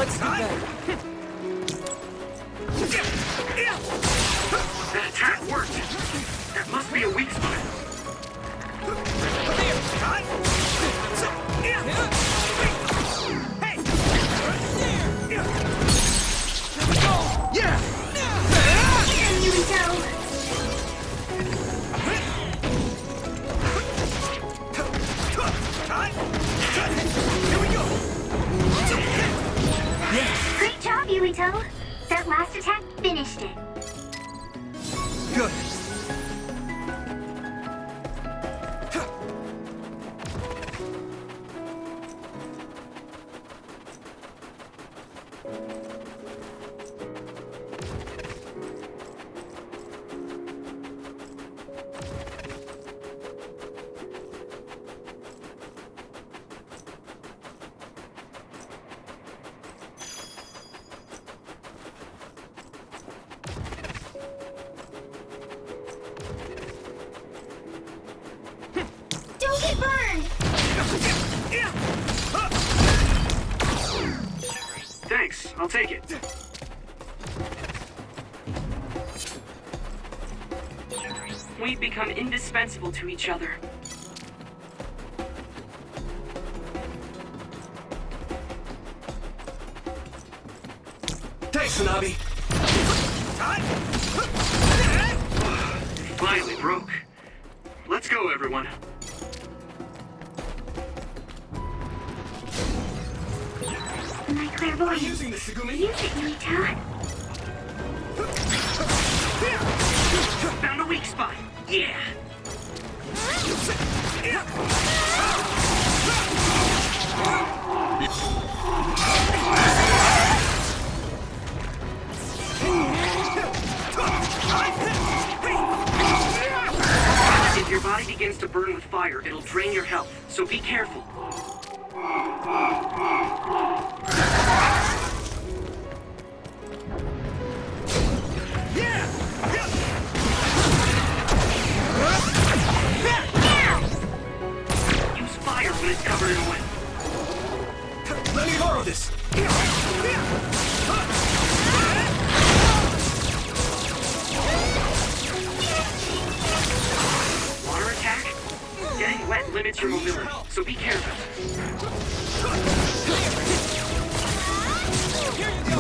Let's do that. That attack worked. That must be a weak spot. Great job, Yuito. That last attack finished it. Good. Don't get burned! Thanks, I'll take it. We've become indispensable to each other. Thanks, Hanabi. Finally broke. Let's go, everyone. My clairvoyance. Using the Segumi. Use it, Yuito. Found a weak spot. Yeah. If your body begins to burn with fire, it'll drain your health, so be careful. Use fire when it's covered in oil. Let me borrow this. Water attack? Getting wet limits your mobility, so be careful. Here you go.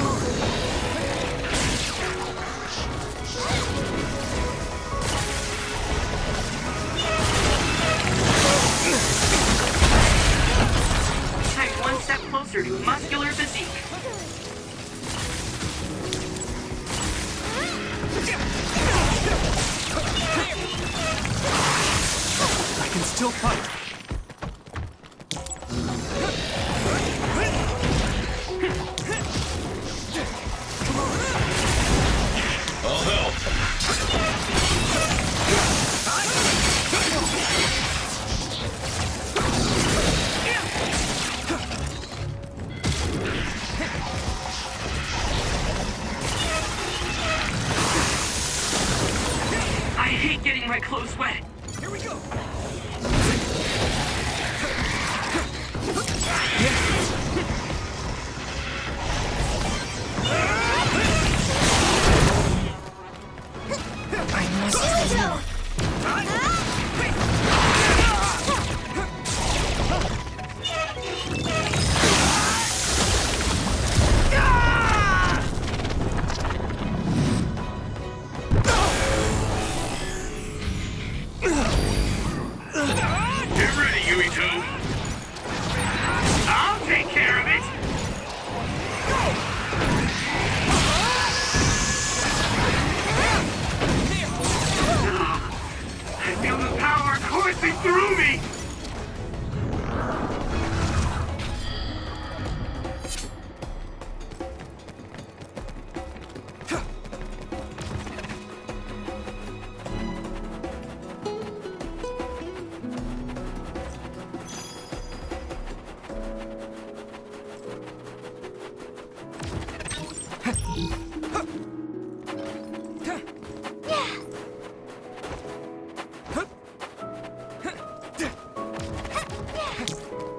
Take one step closer to muscular physique. I can still fight. I'll help. I hate getting my clothes wet. Here we go. I must do more. Get ready, Yuito. I'll take care of it. I feel the power coursing through me.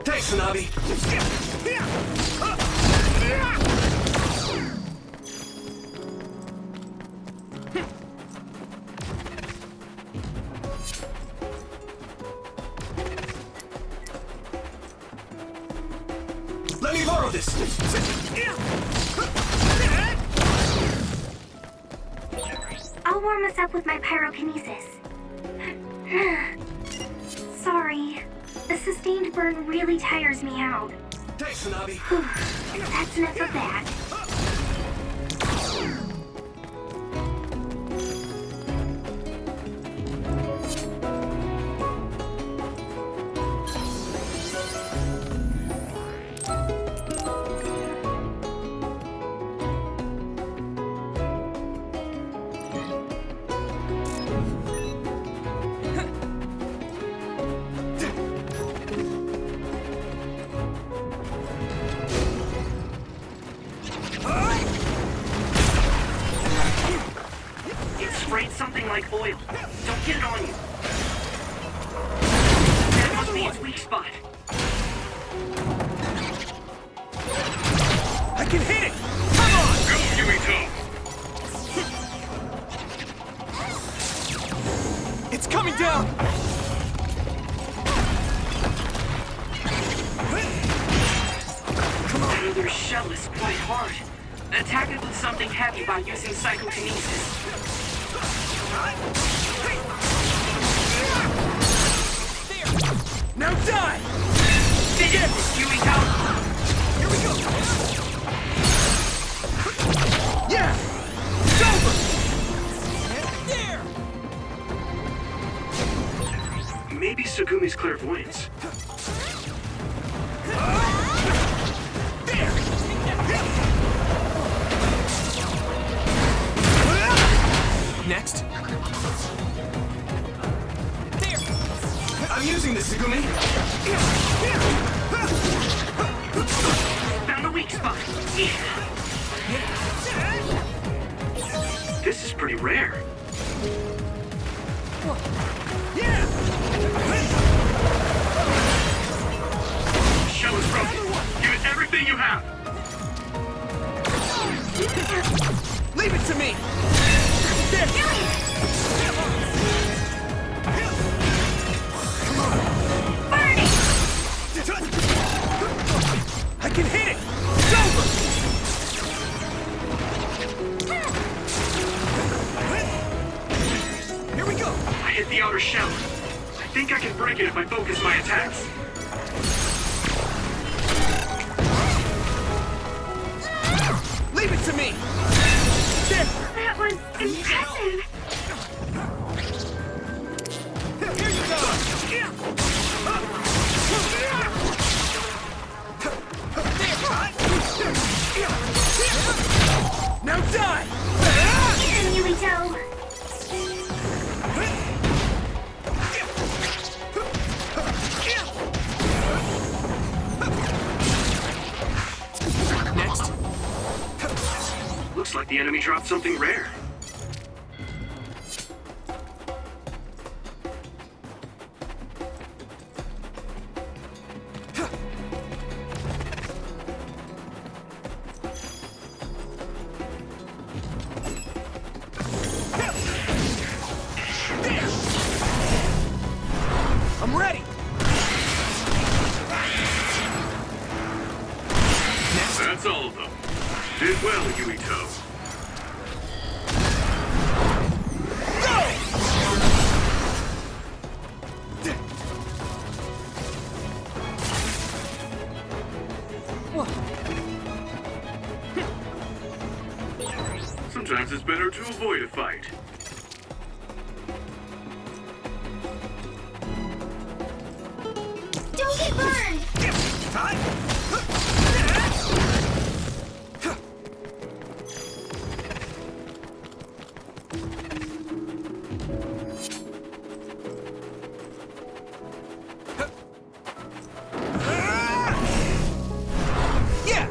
Thanks, Hanabi. got this! I'll warm us up with my pyrokinesis. Sorry. The sustained burn really tires me out. Thanks, Hanabi. That's enough of that. Sprayed something like oil. Don't get it on you. That must be its weak spot. I can hit it! Come on! Go, Yuito! It's coming down! Another shell is quite hard. Attack it with something heavy by using psychokinesis. Now die! Dig it, Yuito! Here we go! Yeah! It's over! There! Maybe Sugumi's clairvoyance. Next. There! I'm using this, Sugumi! Found a weak spot. This is pretty rare. Yeah! Shell is broken. Give it everything you have. Leave it to me! There! Burn it! I can hit it! It's over! Here we go! I hit the outer shell. I think I can break it if I focus my attacks. Leave it to me! There! That was impressive. Here you go! Now die! Get him, Yuito. Next. Looks like the enemy dropped something rare. I'm ready! Next. That's all of them. Did well, Yuito. Sometimes it's better to avoid a fight. Don't get burned! Yeah!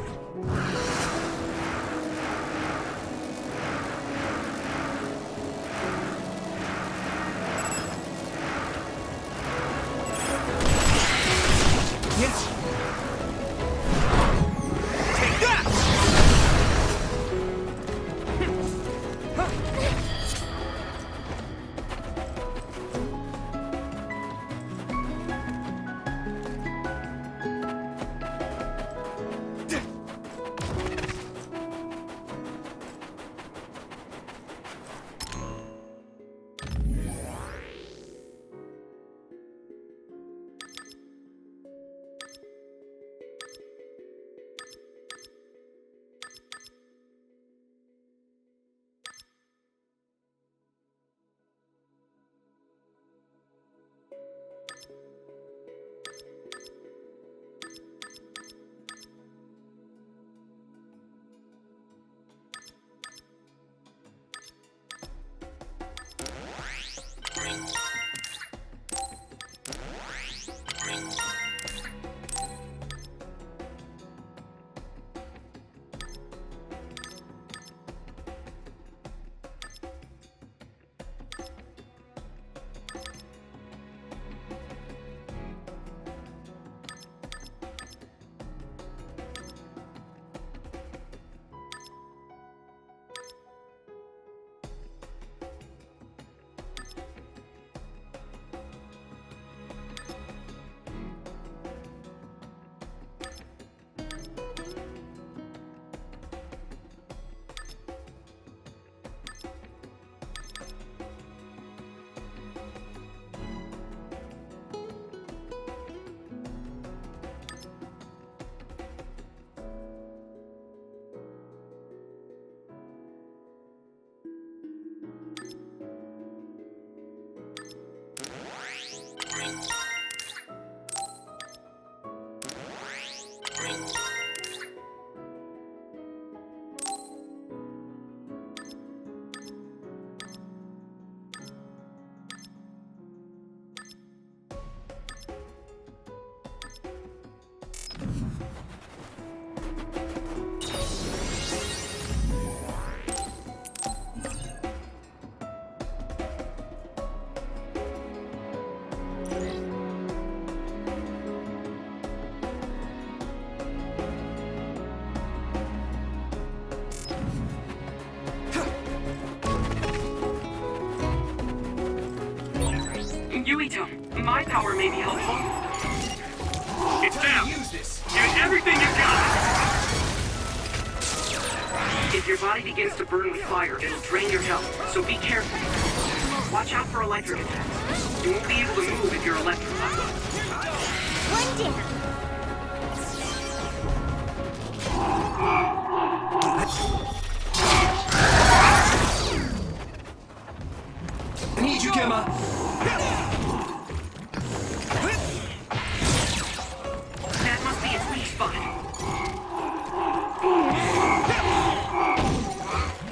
Yuito, my power may be helpful. It's down. Use this. Give it everything you got. If your body begins to burn with fire, it'll drain your health, so be careful. Watch out for electric attacks. You won't be able to move if you're electrified. One down. I need you, Gemma. That must be its weak spot.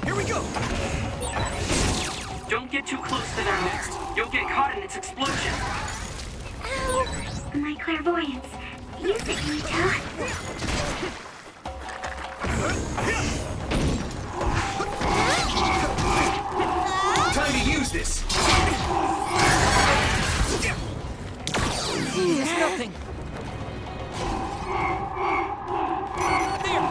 Here we go. Don't get too close to that. You'll get caught in its explosion. Ow! My clairvoyance. Use it, Yuito. Time to use this. It's nothing. There.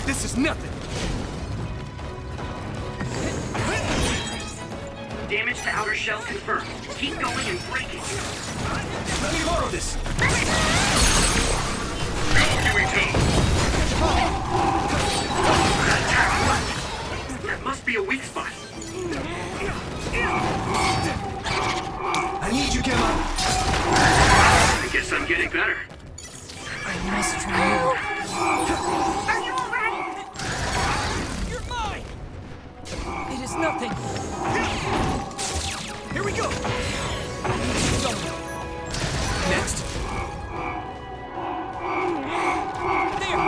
This is nothing. Damage to outer shell confirmed. Keep going and break it. Let me borrow this. Yuito. That must be a weak spot. I need you, Gemma. I guess I'm getting better. I must try more. Are you alright? You're mine. It is nothing. Here we go. Next. There.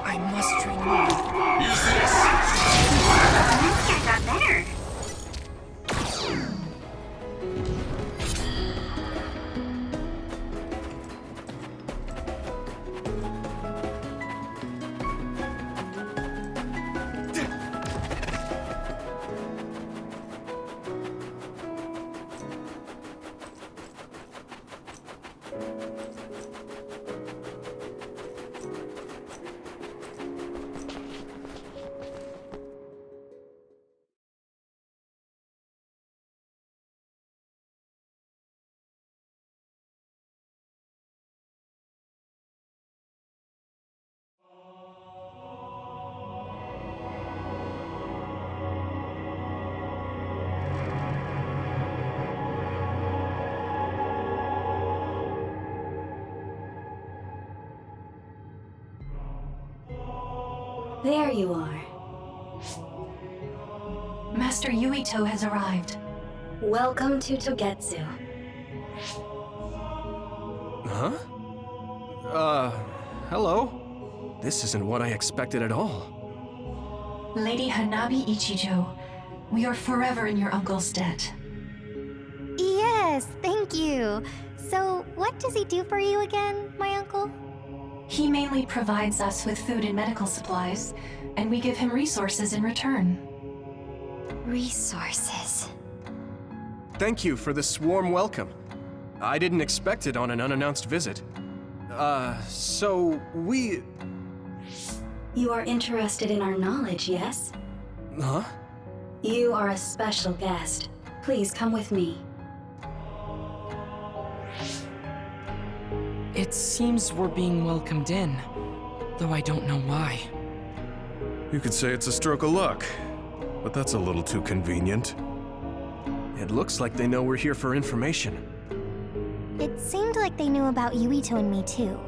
I must train more. Use this. This guy got better. There you are. Master Yuito has arrived. Welcome to Togetsu. Huh? Hello? This isn't what I expected at all. Lady Hanabi Ichijo, we are forever in your uncle's debt. Yes, thank you. So, what does he do for you again, my uncle? He mainly provides us with food and medical supplies, and we give him resources in return. Resources. Thank you for this warm welcome. I didn't expect it on an unannounced visit. So we... You are interested in our knowledge, yes? Huh? You are a special guest. Please come with me. It seems we're being welcomed in, though I don't know why. You could say it's a stroke of luck, but that's a little too convenient. It looks like they know we're here for information. It seemed like they knew about Yuito and me too.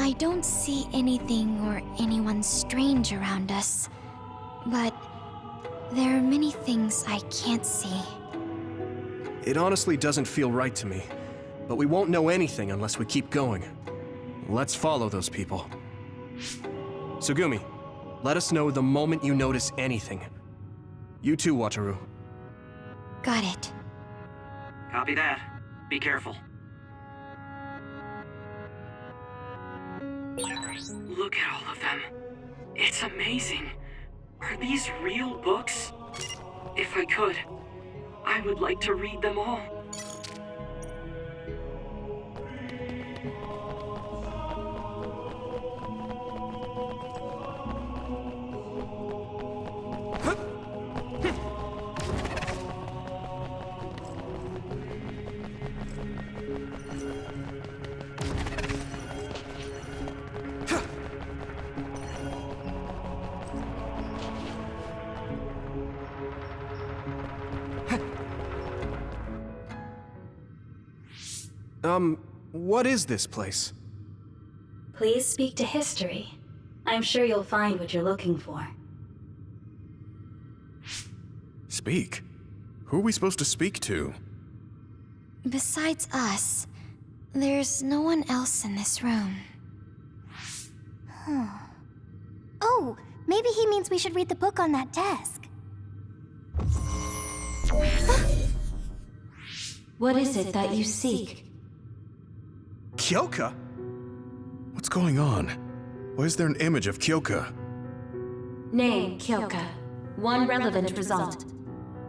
I don't see anything or anyone strange around us, but there are many things I can't see. It honestly doesn't feel right to me, but we won't know anything unless we keep going. Let's follow those people. Sugumi, let us know the moment you notice anything. You too, Wataru. Got it. Copy that. Be careful. Look at all of them. It's amazing. Are these real books? If I could, I would like to read them all. What is this place? Please speak to history. I'm sure you'll find what you're looking for. Speak? Who are we supposed to speak to? Besides us, there's no one else in this room. Oh, maybe he means we should read the book on that desk. What is it that you seek? Kyoka? What's going on? Why is there an image of Kyoka? Name, Kyoka. One relevant result.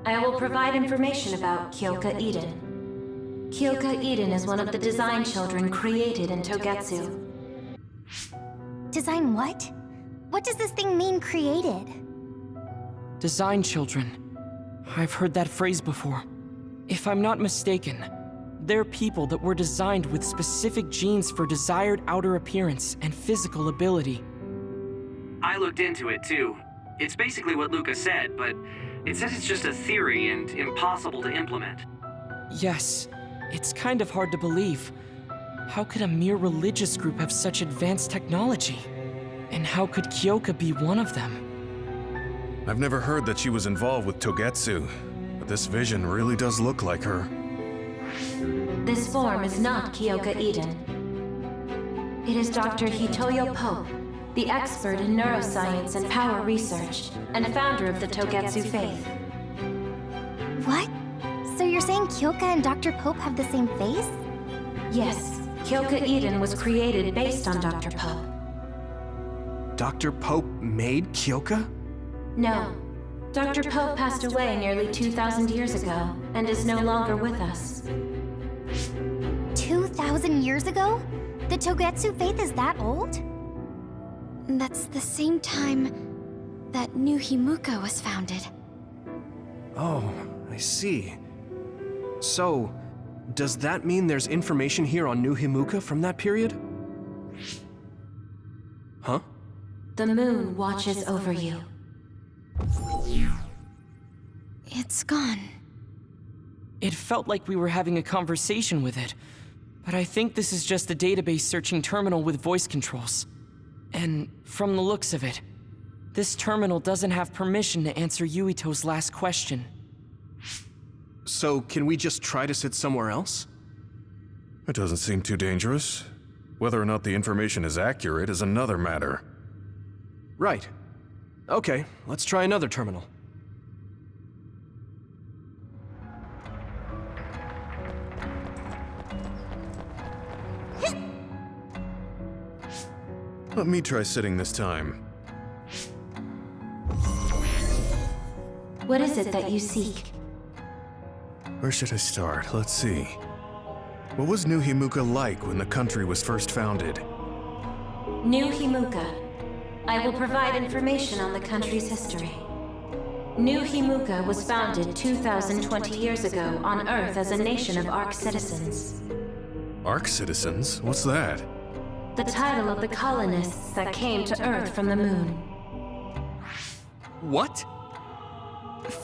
I will provide information about Kyoka Eden. Kyoka Eden is one of the design children created in Togetsu. Design what? What does this thing mean, created? Design children. I've heard that phrase before. If I'm not mistaken, they're people that were designed with specific genes for desired outer appearance and physical ability. I looked into it too. It's basically what Luca said, but it says it's just a theory and impossible to implement. Yes, it's kind of hard to believe. How could a mere religious group have such advanced technology? And how could Kyoka be one of them? I've never heard that she was involved with Togetsu, but this vision really does look like her. This form is not Kyoka Eden. It is Dr. Hitoyo Pope, the expert in neuroscience and power research, and founder of the Togetsu faith. What? So you're saying Kyoka and Dr. Pope have the same face? Yes, Kyoka Eden was created based on Dr. Pope. Dr. Pope made Kyoka? No. Dr. Pope passed away nearly 2,000 years ago, and is no longer with us. 2,000 years ago? The Togetsu faith is that old? That's the same time that New Himuka was founded. Oh, I see. So, does that mean there's information here on New Himuka from that period? Huh? The moon watches over you. It's gone. It felt like we were having a conversation with it, but I think this is just a database searching terminal with voice controls. And from the looks of it, this terminal doesn't have permission to answer Yuito's last question. So, can we just try to sit somewhere else? It doesn't seem too dangerous. Whether or not the information is accurate is another matter. Right. Okay, let's try another terminal. Let me try sitting this time. What is it that you seek? Where should I start? Let's see. What was New Himuka like when the country was first founded? New Himuka. I will provide information on the country's history. New Himuka was founded 2,020 years ago on Earth as a nation of Ark citizens. Ark citizens? What's that? The title of the colonists that came to Earth from the moon. What?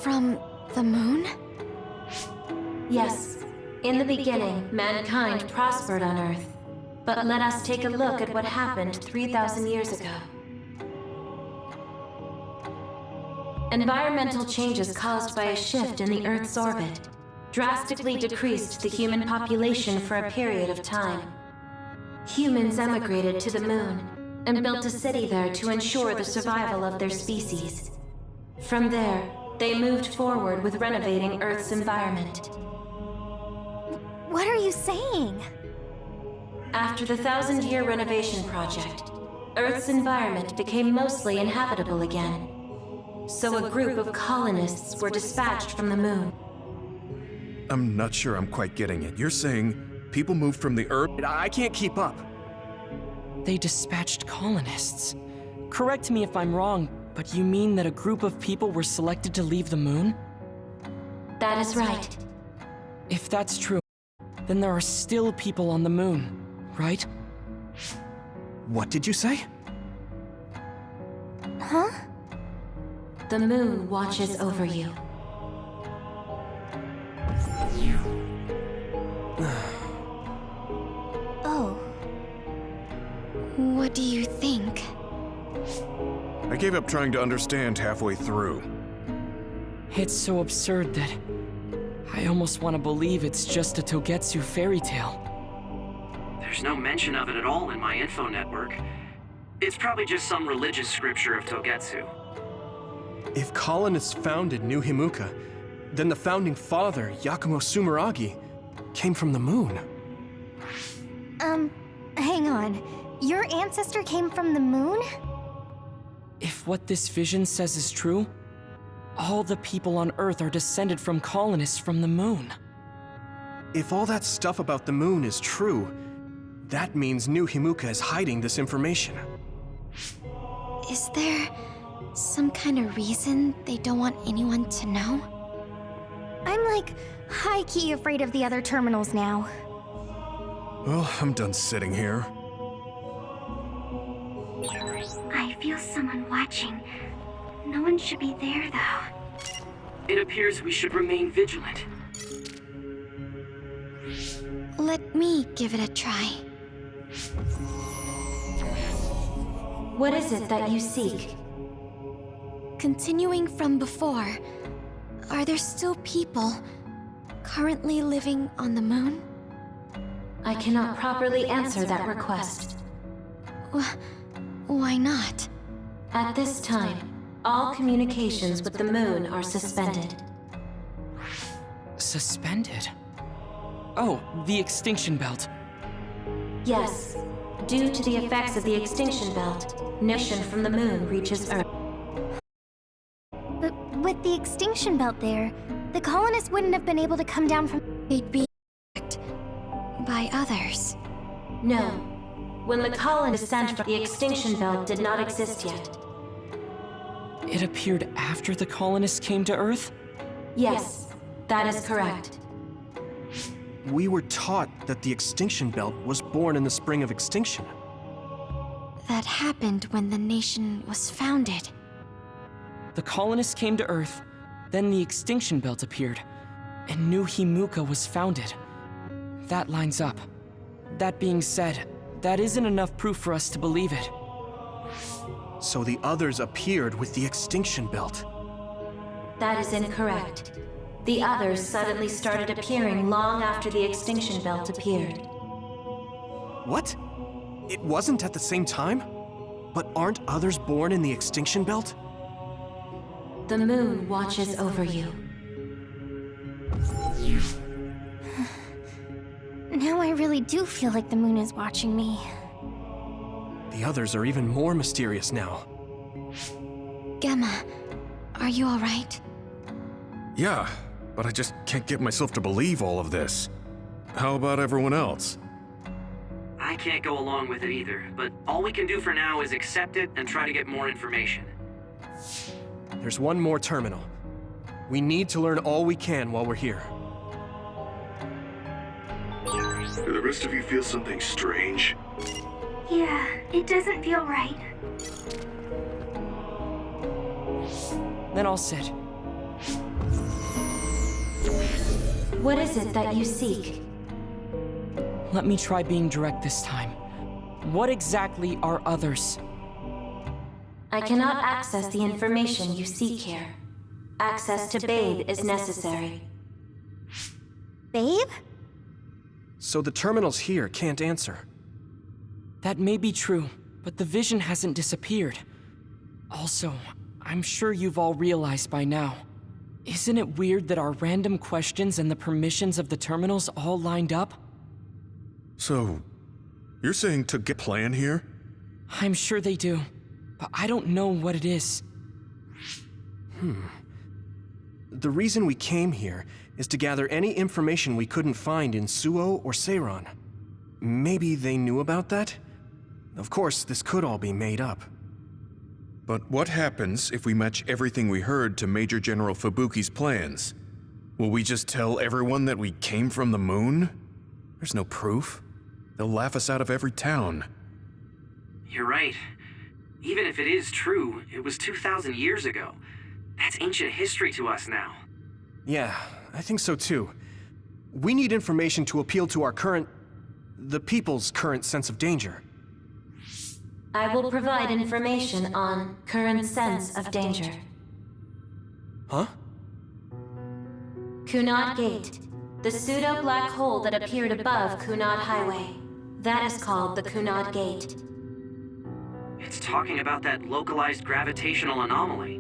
From the moon? Yes. In the beginning, mankind prospered on Earth. But let us take a look at what happened 3,000 years ago. Environmental changes caused by a shift in the Earth's orbit drastically decreased the human population for a period of time. Humans emigrated to the moon and built a city there to ensure the survival of their species. From there, they moved forward with renovating Earth's environment. What are you saying? After the 1,000-year renovation project, Earth's environment became mostly inhabitable again. So a group of colonists were dispatched from the moon. I'm not sure I'm quite getting it. You're saying people moved from the Earth? I can't keep up. They dispatched colonists. Correct me if I'm wrong, but you mean that a group of people were selected to leave the moon? That is right. If that's true, then there are still people on the moon, right? What did you say? Huh? The moon watches over you. Oh. What do you think? I gave up trying to understand halfway through. It's so absurd that I almost want to believe it's just a Togetsu fairy tale. There's no mention of it at all in my info network. It's probably just some religious scripture of Togetsu. If colonists founded New Himuka, then the founding father, Yakumo Sumeragi, came from the moon. Hang on. Your ancestor came from the moon? If what this vision says is true, all the people on Earth are descended from colonists from the moon. If all that stuff about the moon is true, that means New Himuka is hiding this information. Is there some kind of reason they don't want anyone to know? I'm like high-key afraid of the other terminals now. Well, I'm done sitting here. I feel someone watching. No one should be there, though. It appears we should remain vigilant. Let me give it a try. What is it that you seek? Continuing from before, are there still people currently living on the moon? I cannot properly answer that request. Why not? At this time, all communications with the moon are suspended. Suspended? Oh, the extinction belt. Yes, due to the effects of the extinction belt, no mission from the moon reaches Earth. But with the extinction belt there, the colonists wouldn't have been able to come down from... They'd be attacked by others. No. When the colonists sent from the extinction belt did not exist yet. It appeared after the colonists came to Earth? Yes, that is correct. We were taught that the extinction belt was born in the spring of extinction. That happened when the nation was founded. The colonists came to Earth, then the extinction belt appeared, and New Himuka was founded. That lines up. That being said, that isn't enough proof for us to believe it. So the others appeared with the extinction belt. That is incorrect. The others suddenly started appearing long after the extinction belt appeared. What? It wasn't at the same time? But aren't others born in the extinction belt? The moon watches over you. Now I really do feel like the moon is watching me. The others are even more mysterious now. Gemma, are you alright? Yeah, but I just can't get myself to believe all of this. How about everyone else? I can't go along with it either, but all we can do for now is accept it and try to get more information. There's one more terminal. We need to learn all we can while we're here. Do the rest of you feel something strange? Yeah, it doesn't feel right. Then I'll sit. What is it that you seek? Let me try being direct this time. What exactly are others? I cannot access the information you seek here. Access to Babe is necessary. Babe? So the terminals here can't answer. That may be true, but the vision hasn't disappeared. Also, I'm sure you've all realized by now. Isn't it weird that our random questions and the permissions of the terminals all lined up? So, you're saying to get plan here? I'm sure they do, but I don't know what it is. The reason we came here is to gather any information we couldn't find in Suo or Seiron. Maybe they knew about that? Of course, this could all be made up. But what happens if we match everything we heard to Major General Fubuki's plans? Will we just tell everyone that we came from the moon? There's no proof. They'll laugh us out of every town. You're right. Even if it is true, it was 2,000 years ago. That's ancient history to us now. Yeah, I think so too. We need information to appeal to our the people's current sense of danger. I will provide information on current sense of danger. Huh? Kunad Gate, the pseudo-black hole that appeared above Kunad Highway. That is called the Kunad Gate. It's talking about that localized gravitational anomaly.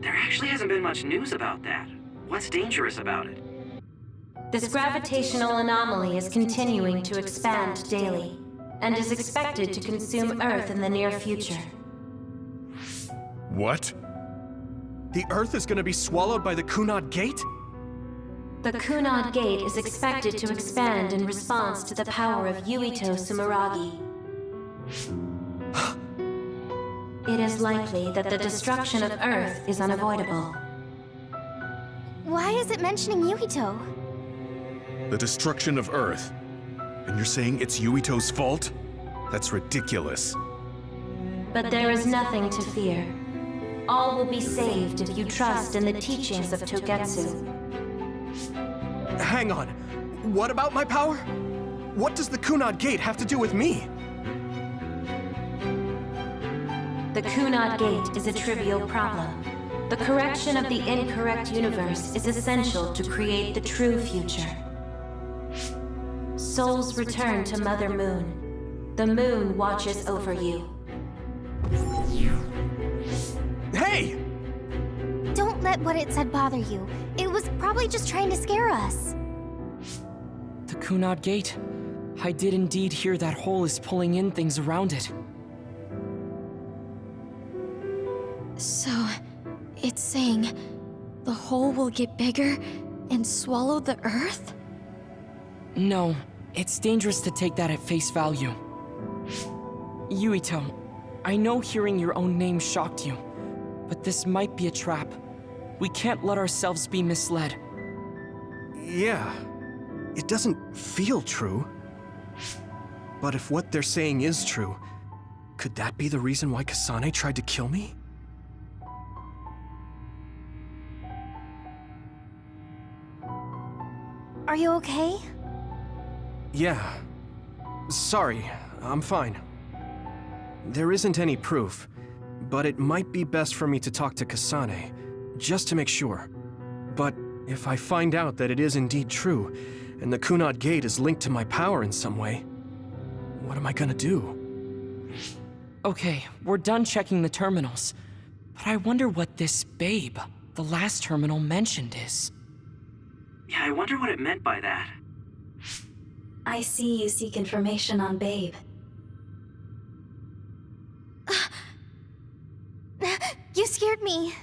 There actually hasn't been much news about that. What's dangerous about it? This gravitational anomaly is continuing to expand daily, and is expected to consume Earth in the near future. What? The Earth is gonna be swallowed by the Kunad Gate? The Kunad Gate is expected to expand in response to the power of Yuito Sumeragi. It is likely that the destruction of Earth is unavoidable. Why is it mentioning Yuito? The destruction of Earth. And you're saying it's Yuito's fault? That's ridiculous. But there is nothing to fear. All will be saved if you trust in the teachings of Togetsu. Hang on. What about my power? What does the Kunad Gate have to do with me? The Kunad Gate is a trivial problem. The correction of the incorrect universe is essential to create the true future. Souls return to Mother Moon. The moon watches over you. Hey! Don't let what it said bother you. It was probably just trying to scare us. The Kunad Gate. I did indeed hear that hole is pulling in things around it. So, it's saying the hole will get bigger and swallow the Earth? No, it's dangerous to take that at face value. Yuito, I know hearing your own name shocked you, but this might be a trap. We can't let ourselves be misled. Yeah. It doesn't feel true. But if what they're saying is true, could that be the reason why Kasane tried to kill me? Are you okay? Yeah. Sorry, I'm fine. There isn't any proof, but it might be best for me to talk to Kasane, just to make sure. But if I find out that it is indeed true, and the Kunad Gate is linked to my power in some way, what am I gonna do? Okay, we're done checking the terminals. But I wonder what this babe, the last terminal mentioned, is. Yeah, I wonder what it meant by that. I see you seek information on Babe. You scared me.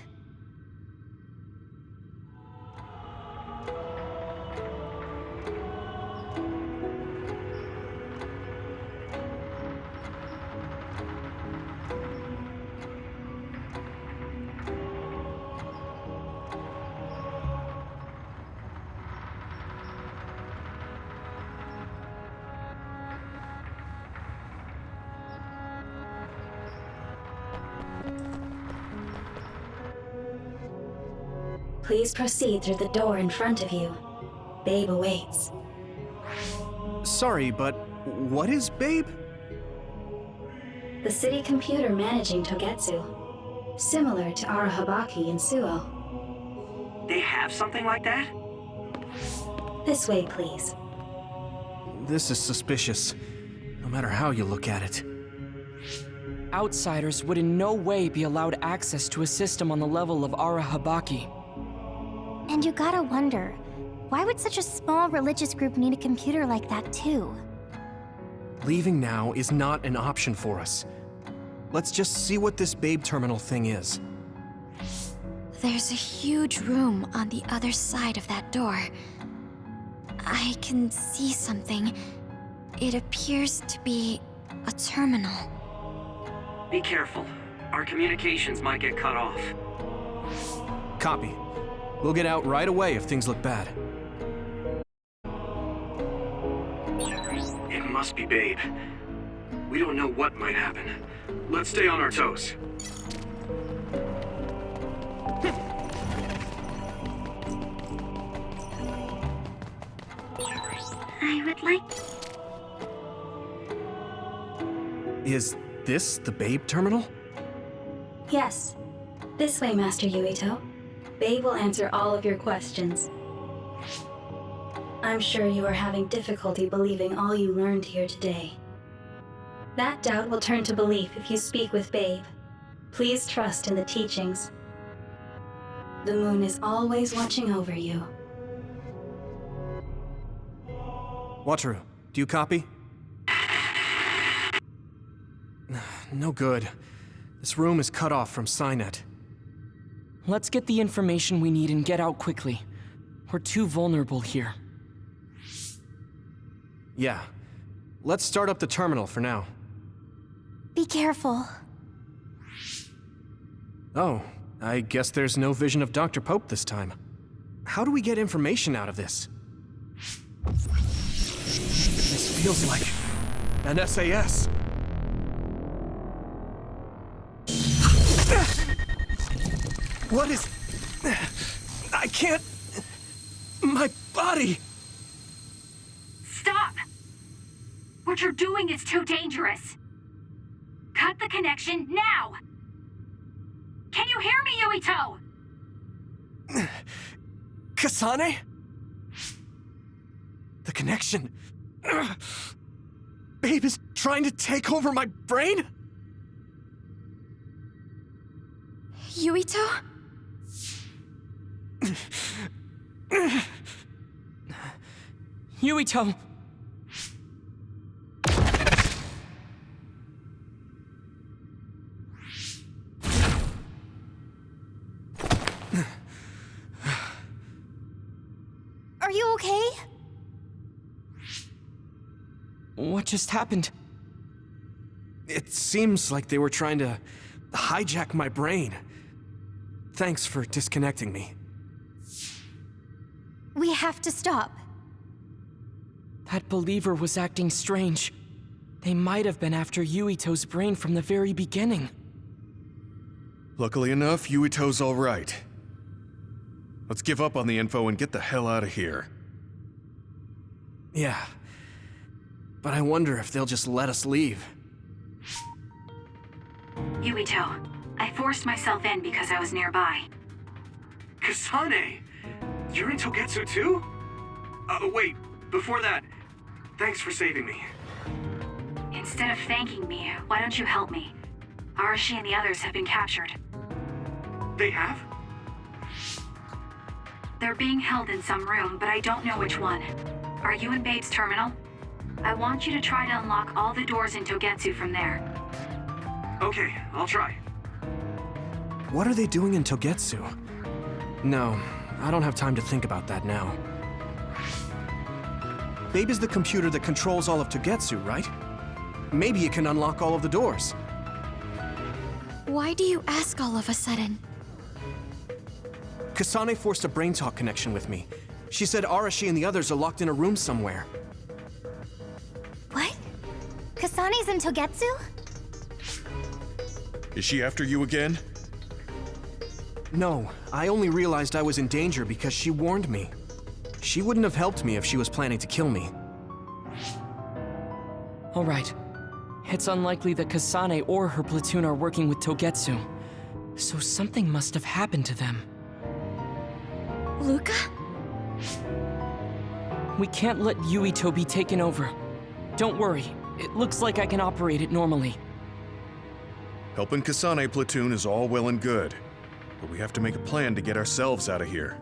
Please proceed through the door in front of you. Babe awaits. Sorry, but what is Babe? The city computer managing Togetsu. Similar to Arahabaki in Suo. They have something like that? This way, please. This is suspicious, no matter how you look at it. Outsiders would in no way be allowed access to a system on the level of Arahabaki. And you gotta wonder, why would such a small religious group need a computer like that too? Leaving now is not an option for us. Let's just see what this Babe terminal thing is. There's a huge room on the other side of that door. I can see something. It appears to be a terminal. Be careful. Our communications might get cut off. Copy. We'll get out right away if things look bad. It must be Babe. We don't know what might happen. Let's stay on our toes. I would like... Is this the Babe terminal? Yes. This way, Master Yuito. Babe will answer all of your questions. I'm sure you are having difficulty believing all you learned here today. That doubt will turn to belief if you speak with Babe. Please trust in the teachings. The moon is always watching over you. Wataru, do you copy? No good. This room is cut off from Cynet. Let's get the information we need and get out quickly. We're too vulnerable here. Yeah. Let's start up the terminal for now. Be careful. Oh, I guess there's no vision of Dr. Pope this time. How do we get information out of this? This feels like an SAS. What is... I can't... My body... Stop! What you're doing is too dangerous. Cut the connection now! Can you hear me, Yuito? Kasane? The connection... Babe is trying to take over my brain? Yuito? Yuito! Are you okay? What just happened? It seems like they were trying to hijack my brain. Thanks for disconnecting me. We have to stop. That believer was acting strange. They might have been after Yuito's brain from the very beginning. Luckily enough, Yuito's all right. Let's give up on the info and get the hell out of here. Yeah. But I wonder if they'll just let us leave. Yuito, I forced myself in because I was nearby. Kasane! You're in Togetsu too? Wait, before that, thanks for saving me. Instead of thanking me, why don't you help me? Arashi and the others have been captured. They have? They're being held in some room, but I don't know which one. Are you in Babe's terminal? I want you to try to unlock all the doors in Togetsu from there. Okay, I'll try. What are they doing in Togetsu? No, I don't have time to think about that now. Babe is the computer that controls all of Togetsu, right? Maybe it can unlock all of the doors. Why do you ask all of a sudden? Kasane forced a brain talk connection with me. She said Arashi and the others are locked in a room somewhere. What? Kasane's in Togetsu? Is she after you again? No, I only realized I was in danger because she warned me. She wouldn't have helped me if she was planning to kill me. All right. It's unlikely that Kasane or her platoon are working with Togetsu. So something must have happened to them. Luca? We can't let Yuito be taken over. Don't worry. It looks like I can operate it normally. Helping Kasane platoon is all well and good, but we have to make a plan to get ourselves out of here.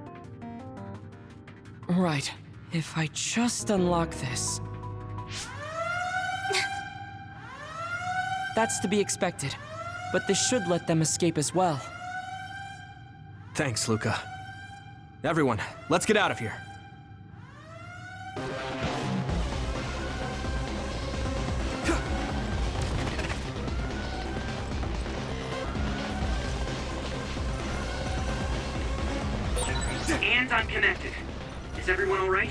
Right. If I just unlock this... That's to be expected, but this should let them escape as well. Thanks, Luca. Everyone, let's get out of here. And I'm connected. Is everyone alright?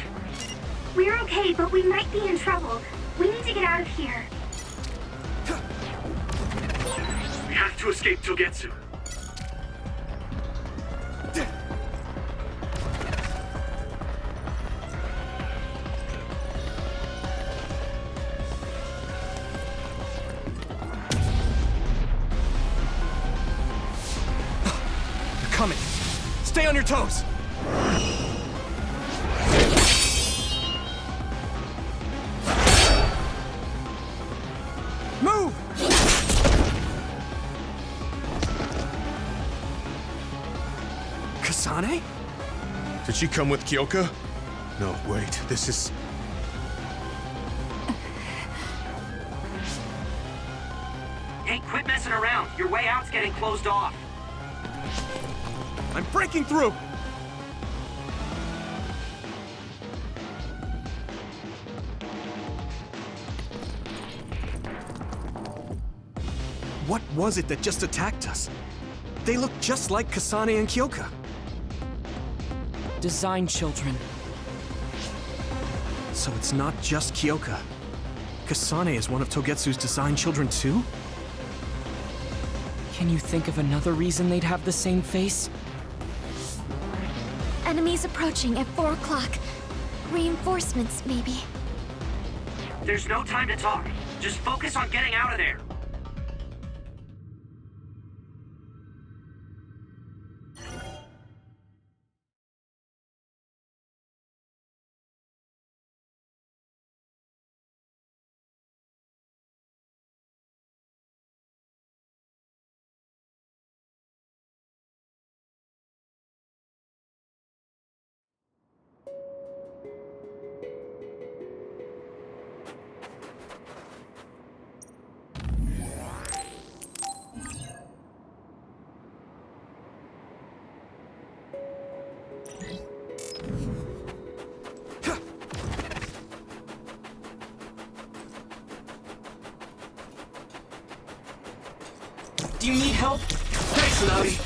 We're okay, but we might be in trouble. We need to get out of here. We have to escape Togetsu. They're coming. Stay on your toes. Move! Kasane? Did she come with Kyoka? No, wait, this is... Hey, quit messing around. Your way out's getting closed off. I'm breaking through! What was it that just attacked us? They look just like Kasane and Kyoka. Design children. So it's not just Kyoka. Kasane is one of Togetsu's design children too? Can you think of another reason they'd have the same face? Enemies approaching at 4 o'clock. Reinforcements, maybe. There's no time to talk. Just focus on getting out of there. Do you need help? Thanks, Navi.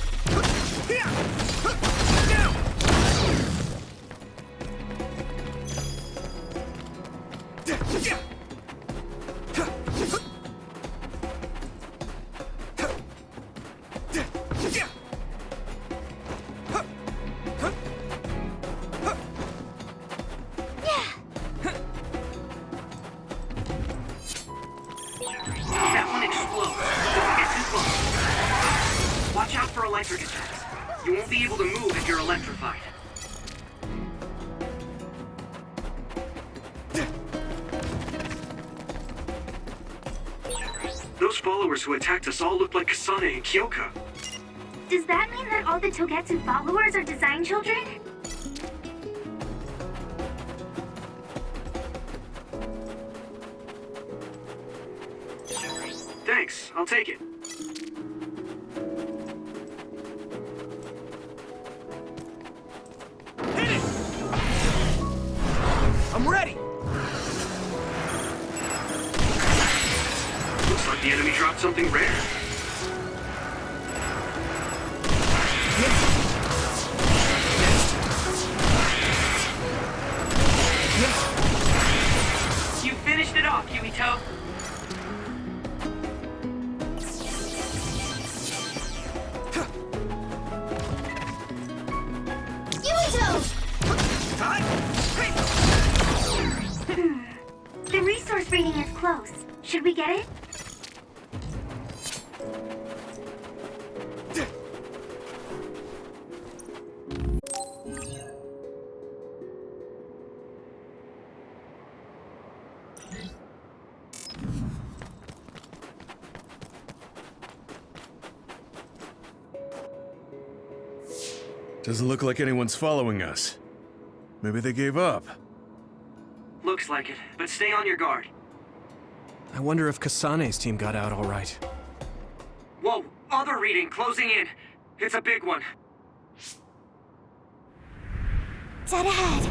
That one explodes. Don't get too close. Watch out for electric attacks. You won't be able to move if you're electrified. Those followers who attacked us all look like Kasane and Kyoka. Does that mean that all the Togetsu followers are design children? Thanks, I'll take it. Hit it! I'm ready! Looks like the enemy dropped something rare. You finished it off, Yuito. The resource reading is close. Should we get it? Doesn't look like anyone's following us. Maybe they gave up. Looks like it, but stay on your guard. I wonder if Kasane's team got out all right. Whoa, other reading closing in. It's a big one. dead ahead.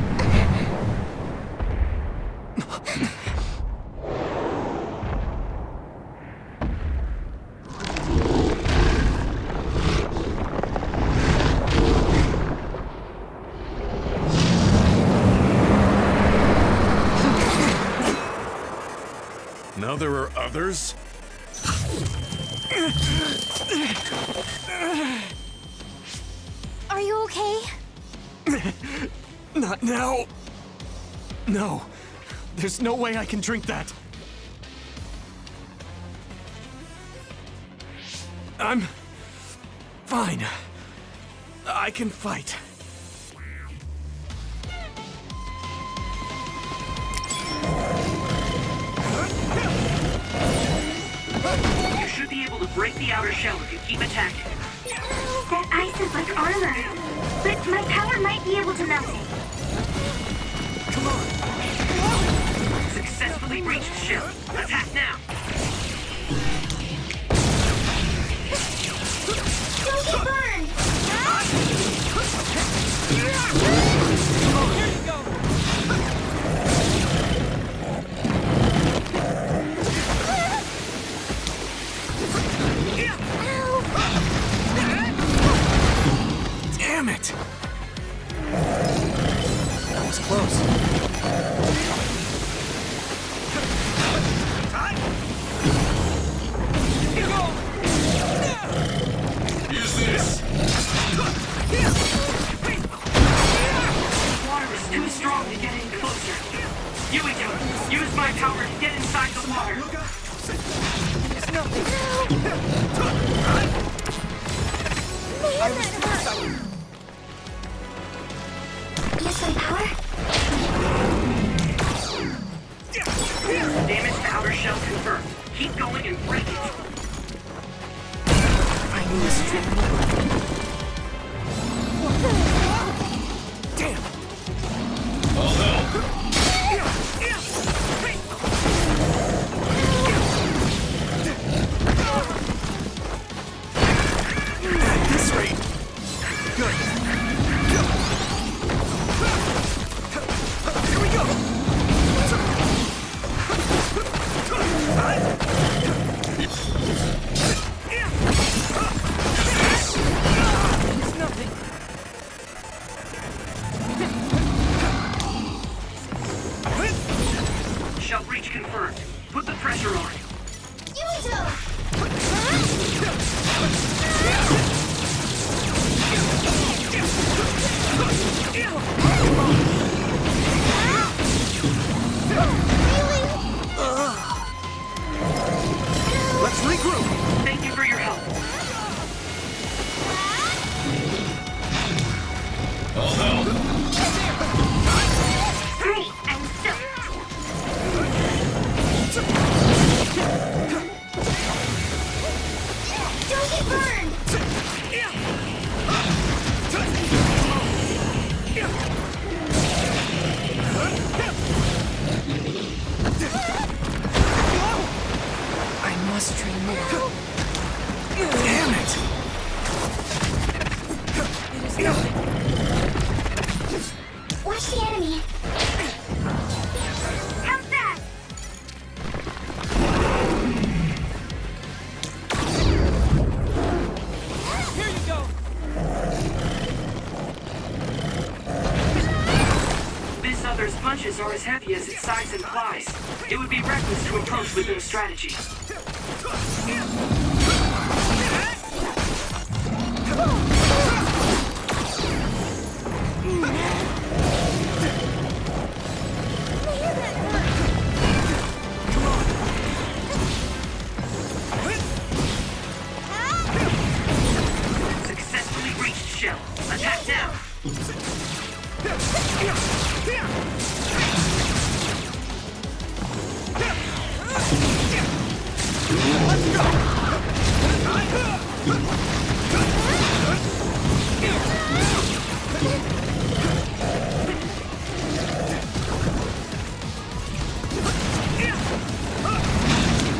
Now there are others? Are you okay? Not now. No. There's no way I can drink that. I'm fine. I can fight. You should be able to break the outer shell if you keep attacking. That ice is like armor. But my power might be able to melt it. Come on. Successfully breached the shell. Attack now. Don't get burned! Damn it! That was close. Use this! Water is too strong to get any closer. Yuito, use my power to get inside the water. Use my power? Damage to outer shell confirmed. Keep going and break it. Damn! I'll help! At this rate. Good. Here we go! It's nothing. Shell breach confirmed. Put the pressure on. Yuito! Let's regroup. Thank you for your help. I'll help! Great, I'm soaked. Don't get burned! I must train more. Damn it! Watch the enemy. How's that? Here you go! This other's punches are as heavy as its size implies. It would be reckless to approach with no strategy. Successfully breached shell. Attack now.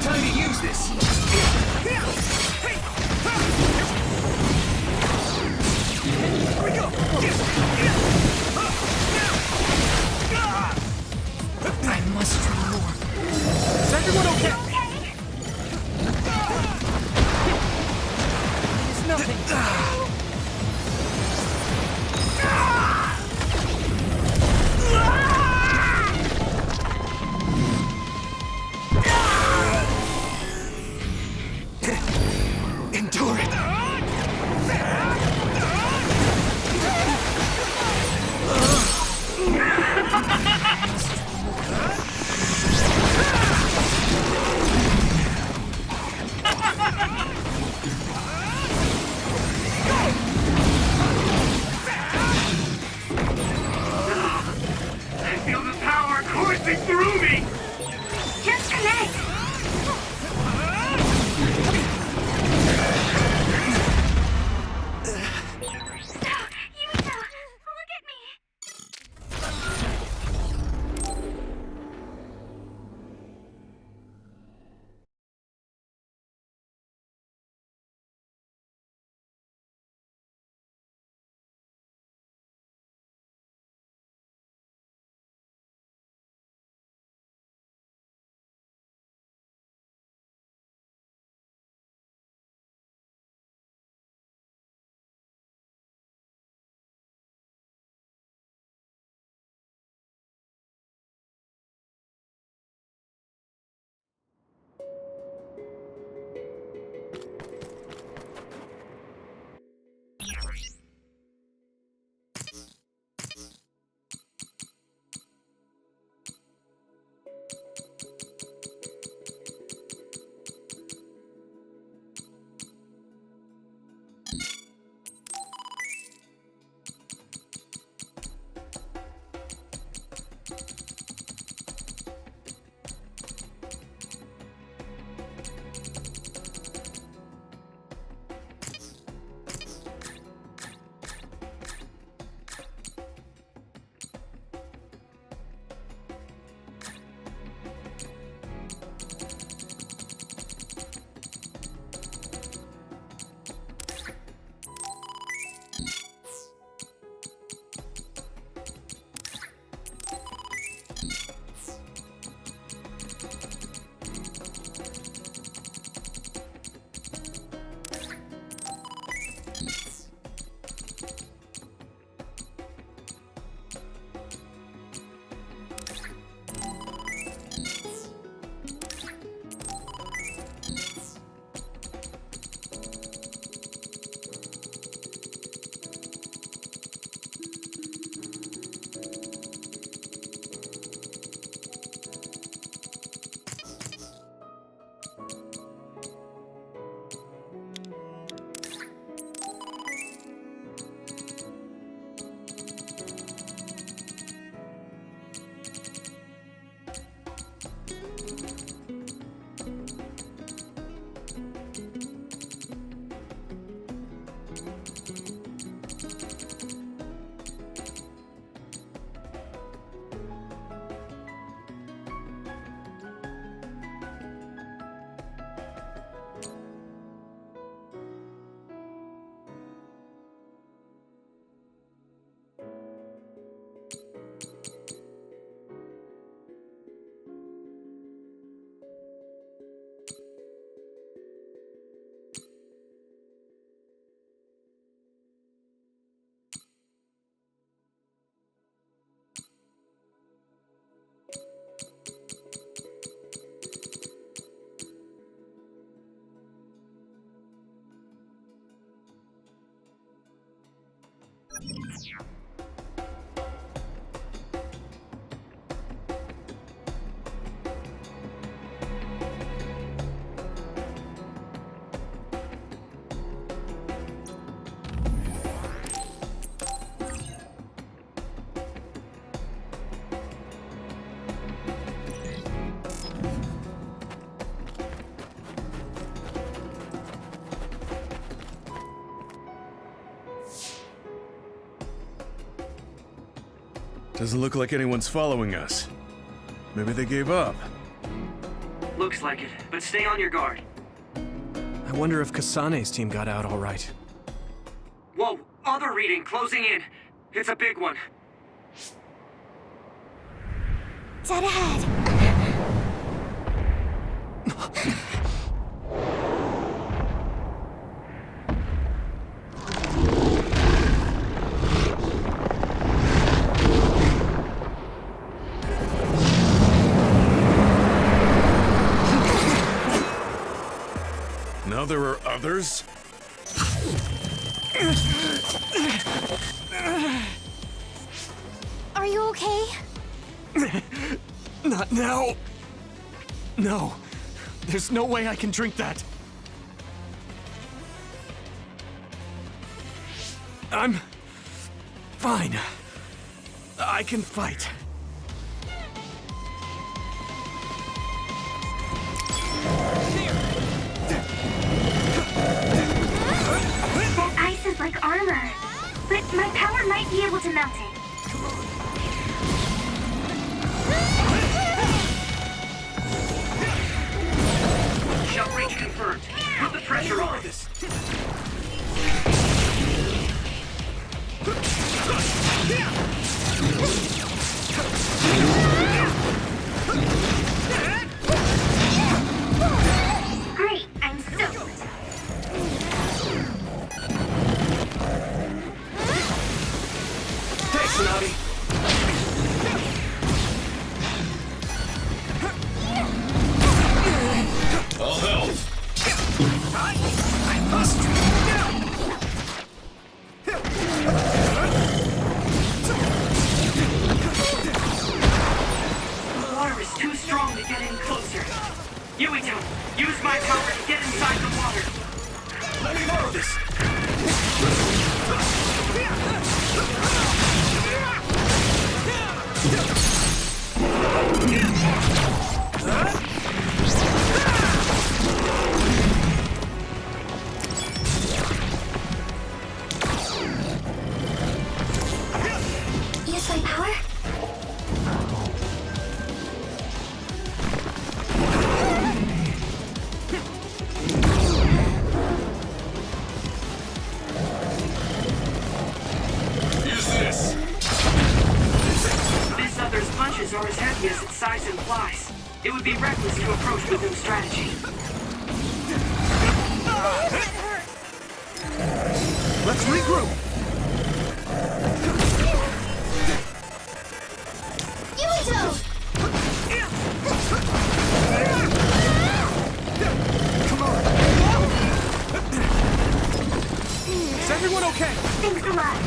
Time to use this. Here we go. Doesn't look like anyone's following us. Maybe they gave up. Looks like it, but stay on your guard. I wonder if Kasane's team got out all right. Whoa, other reading closing in. It's a big one. Dead ahead. Now there are others? Are you okay? Not now. No. There's no way I can drink that. I'm fine. I can fight. That ice is like armor, but my power might be able to melt it. Shell reach confirmed. Put the pressure on. Great, I'm stoked. Thanks, Navi. I'll help. I must drink down. The water is too strong to get in closer. Yuito, use my power to get inside the water. Let me borrow this. Use my power? Use this. This other's punches are as heavy as its size implies. It would be reckless to approach with no strategy. Let's regroup. Yuito! Come on. Is everyone okay? Thanks a lot.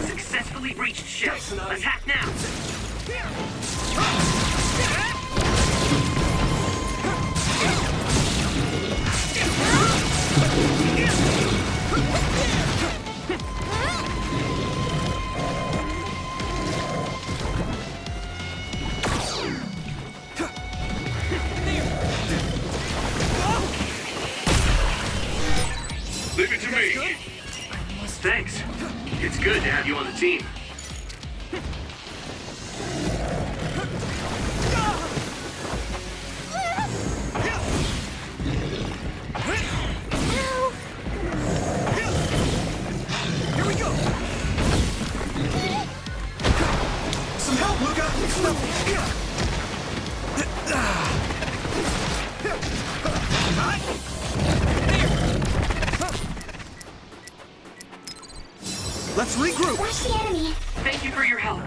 Successfully breached shell. Attack now. Leave it to me. Thanks. It's good to have you on the team. Here we go. Some help, Luca. Let's regroup. Watch the enemy. Thank you for your help.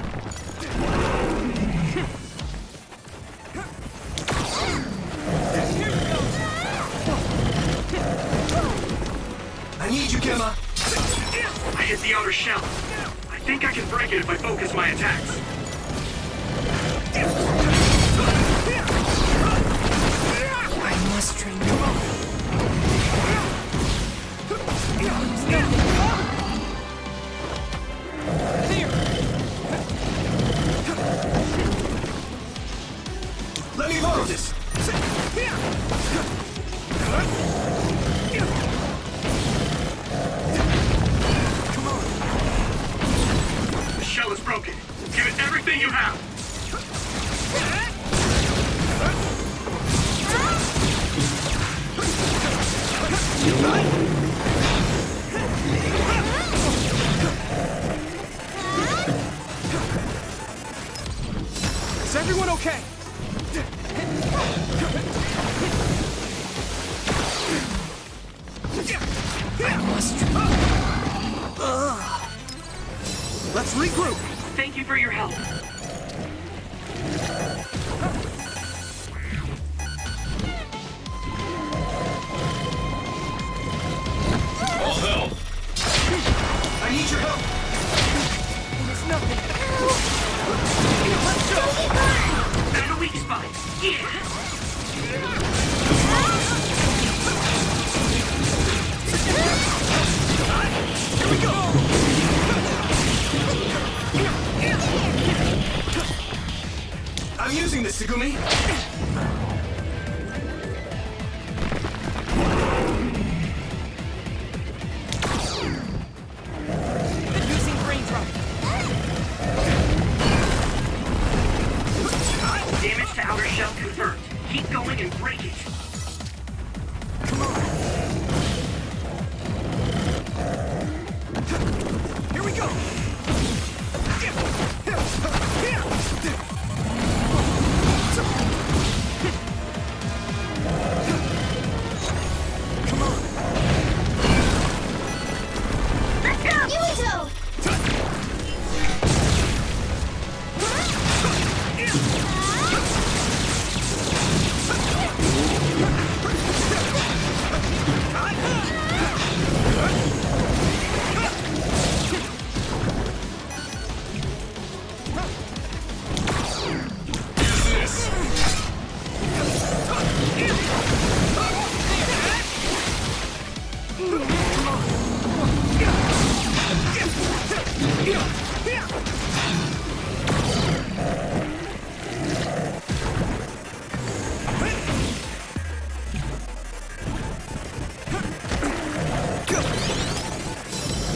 I need you, Gemma. I hit the outer shell. I think I can break it if I focus my attacks. I must train Let me borrow this. okay! Let's regroup! Thank you for your help. All help! I need your help! There's nothing. Let's go! Found a weak spot. Yeah! Here we go! I'm using this, Tsugumi! Using brain drop. Damage to outer shell confirmed. Keep going and break it. Here we go! Let's go! Yuito!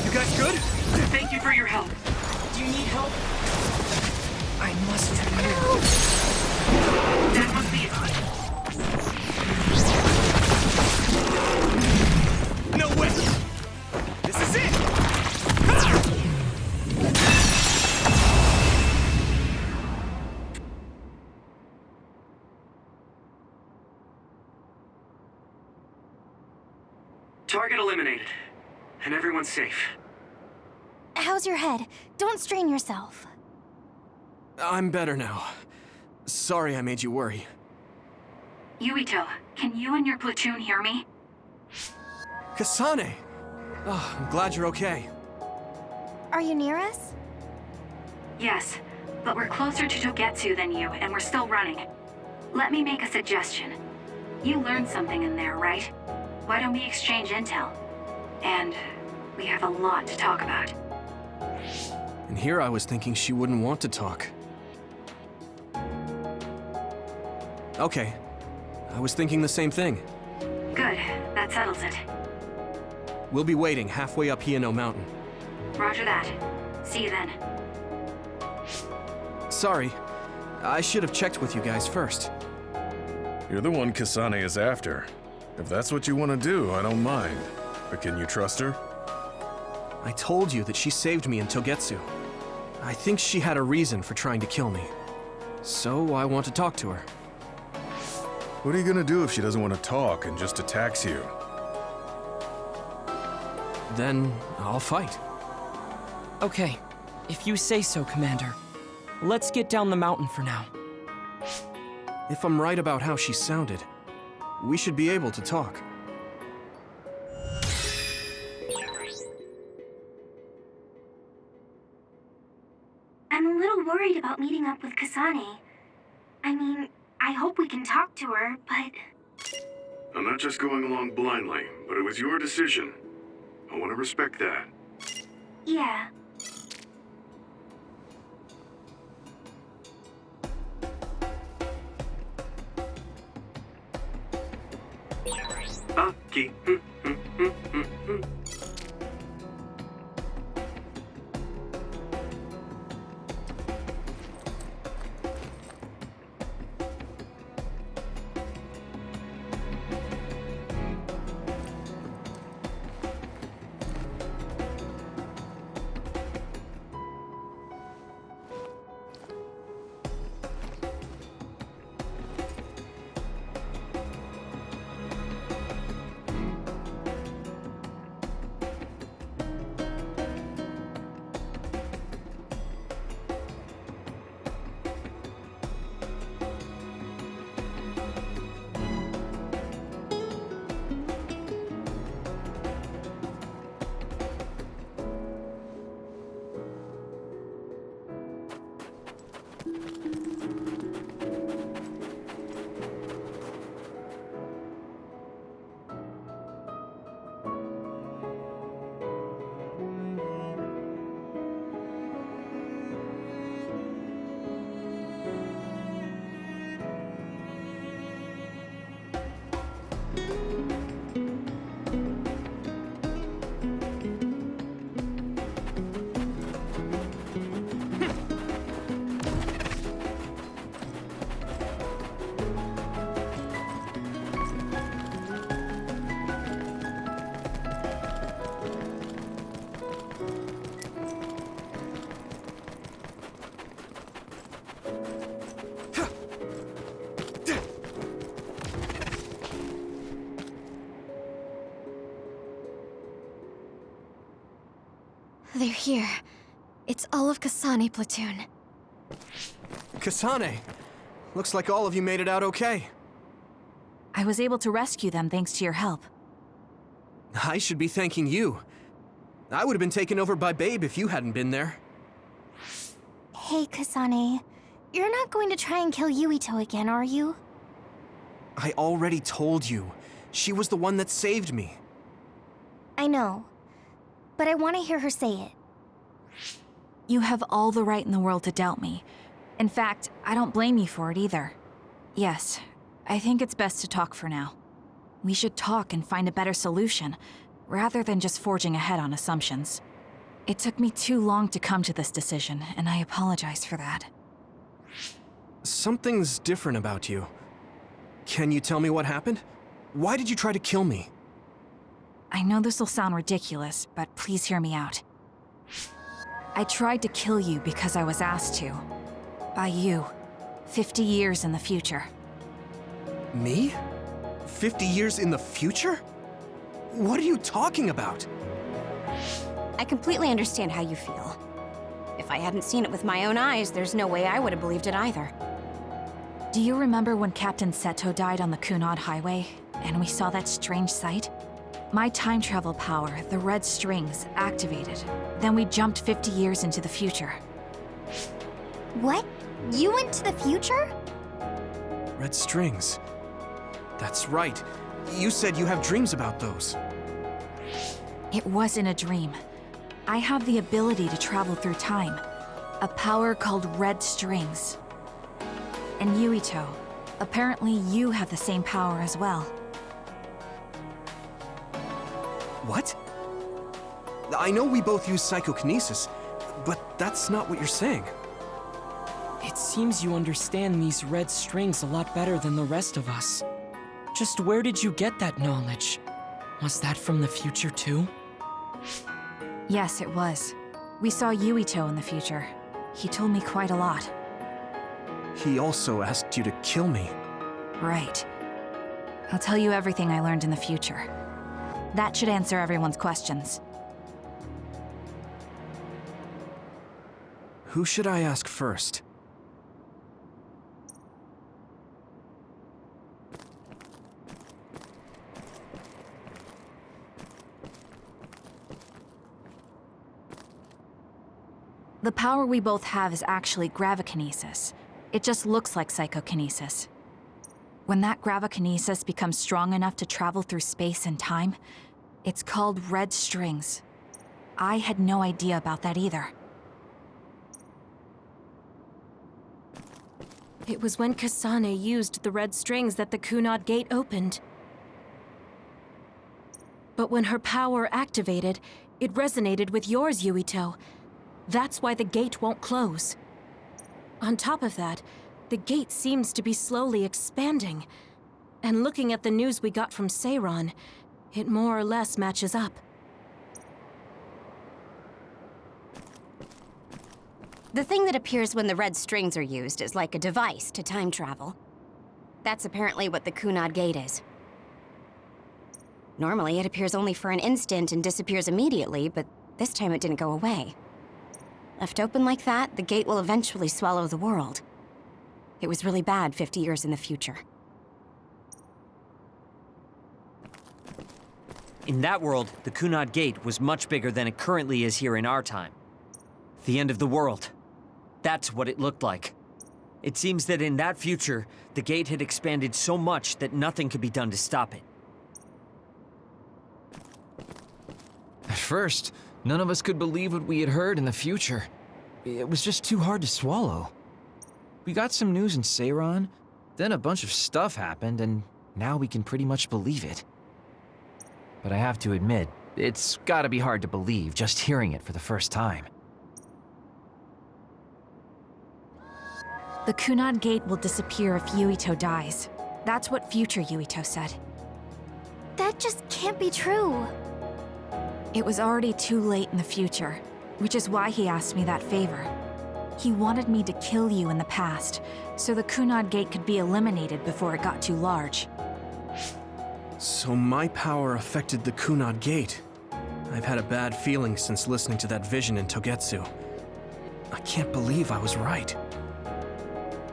You guys good? Thank you for your help. Do you need help? I must remove. That must be it. No way! This is it! Target eliminated. And everyone's safe. How's your head? Don't strain yourself. I'm better now. Sorry I made you worry. Yuito, can you and your platoon hear me? Kasane! Oh, I'm glad you're okay. Are you near us? Yes, but we're closer to Togetsu than you, and we're still running. Let me make a suggestion. You learned something in there, right? Why don't we exchange intel? And we have a lot to talk about. And here I was thinking she wouldn't want to talk. Okay. I was thinking the same thing. Good, that settles it. We'll be waiting halfway up Hiyano Mountain. Roger that. See you then. Sorry. I should have checked with you guys first. You're the one Kasane is after. If that's what you want to do, I don't mind. But can you trust her? I told you that she saved me in Togetsu. I think she had a reason for trying to kill me. So I want to talk to her. What are you gonna do if she doesn't want to talk and just attacks you? Then I'll fight. Okay, if you say so, Commander. Let's get down the mountain for now. If I'm right about how she sounded, we should be able to talk. I'm a little worried about meeting up with Kasane. I mean, I hope we can talk to her, but... I'm not just going along blindly, but it was your decision. I want to respect that. Yeah. Aki. They're here. It's all of Kasane platoon. Kasane! Looks like all of you made it out okay. I was able to rescue them thanks to your help. I should be thanking you. I would have been taken over by Babe if you hadn't been there. Hey, Kasane. You're not going to try and kill Yuito again, are you? I already told you. She was the one that saved me. I know. But I want to hear her say it. You have all the right in the world to doubt me. In fact, I don't blame you for it either. Yes, I think it's best to talk for now. We should talk and find a better solution, rather than just forging ahead on assumptions. It took me too long to come to this decision, and I apologize for that. Something's different about you. Can you tell me what happened? Why did you try to kill me? I know this will sound ridiculous, but please hear me out. I tried to kill you because I was asked to. By you. 50 years in the future. Me? 50 years in the future? What are you talking about? I completely understand how you feel. If I hadn't seen it with my own eyes, there's no way I would have believed it either. Do you remember when Captain Seto died on the Kunad Highway, and we saw that strange sight? My time travel power, the red strings, activated. Then we jumped 50 years into the future. What? You went to the future? Red strings. That's right. You said you have dreams about those. It wasn't a dream. I have the ability to travel through time. A power called red strings. And Yuito, apparently you have the same power as well. What? I know we both use psychokinesis, but that's not what you're saying. It seems you understand these red strings a lot better than the rest of us. Just where did you get that knowledge? Was that from the future too? Yes, it was. We saw Yuito in the future. He told me quite a lot. He also asked you to kill me. Right. I'll tell you everything I learned in the future. That should answer everyone's questions. Who should I ask first? The power we both have is actually gravikinesis. It just looks like psychokinesis. When that gravikinesis becomes strong enough to travel through space and time, it's called red strings. I had no idea about that either. It was when Kasane used the red strings that the Kunad Gate opened. But when her power activated, it resonated with yours, Yuito. That's why the gate won't close. On top of that, the gate seems to be slowly expanding. And looking at the news we got from Seiran, it more or less matches up. The thing that appears when the red strings are used is like a device to time travel. That's apparently what the Kunad Gate is. Normally, it appears only for an instant and disappears immediately, but this time it didn't go away. Left open like that, the gate will eventually swallow the world. It was really bad 50 years in the future. In that world, the Kunad Gate was much bigger than it currently is here in our time. The end of the world. That's what it looked like. It seems that in that future, the gate had expanded so much that nothing could be done to stop it. At first, none of us could believe what we had heard in the future. It was just too hard to swallow. We got some news in Seiran, then a bunch of stuff happened, and now we can pretty much believe it. But I have to admit, it's gotta be hard to believe just hearing it for the first time. The Kunad Gate will disappear if Yuito dies. That's what future Yuito said. That just can't be true. It was already too late in the future, which is why he asked me that favor. He wanted me to kill you in the past, so the Kunad Gate could be eliminated before it got too large. So my power affected the Kunad Gate. I've had a bad feeling since listening to that vision in Togetsu. I can't believe I was right.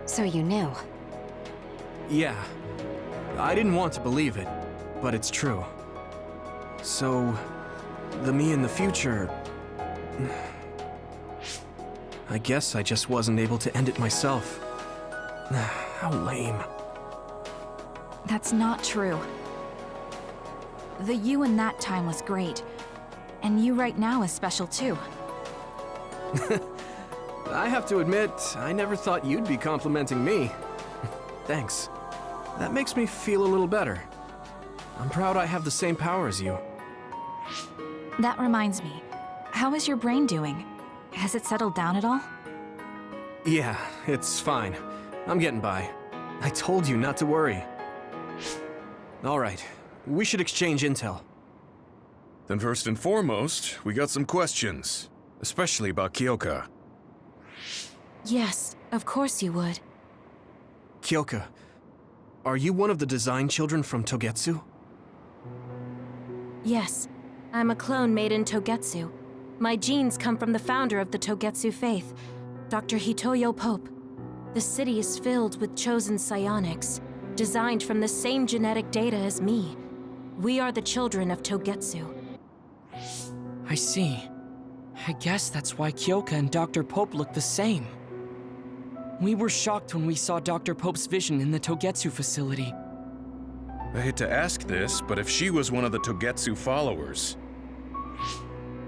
So you knew? Yeah. I didn't want to believe it, but it's true. So, the me in the future... I guess I just wasn't able to end it myself. How lame. That's not true. The you in that time was great, and you right now is special too. I have to admit, I never thought you'd be complimenting me. Thanks. That makes me feel a little better. I'm proud I have the same power as you. That reminds me, how is your brain doing? Has it settled down at all? Yeah, it's fine. I'm getting by. I told you not to worry. All right, we should exchange intel. Then first and foremost, we got some questions, especially about Kyoka. Yes, of course you would. Kyoka, are you one of the design children from Togetsu? Yes, I'm a clone made in Togetsu. My genes come from the founder of the Togetsu faith, Dr. Hitoyo Pope. The city is filled with chosen psionics, designed from the same genetic data as me. We are the children of Togetsu. I see. I guess that's why Kyoka and Dr. Pope look the same. We were shocked when we saw Dr. Pope's vision in the Togetsu facility. I hate to ask this, but if she was one of the Togetsu followers...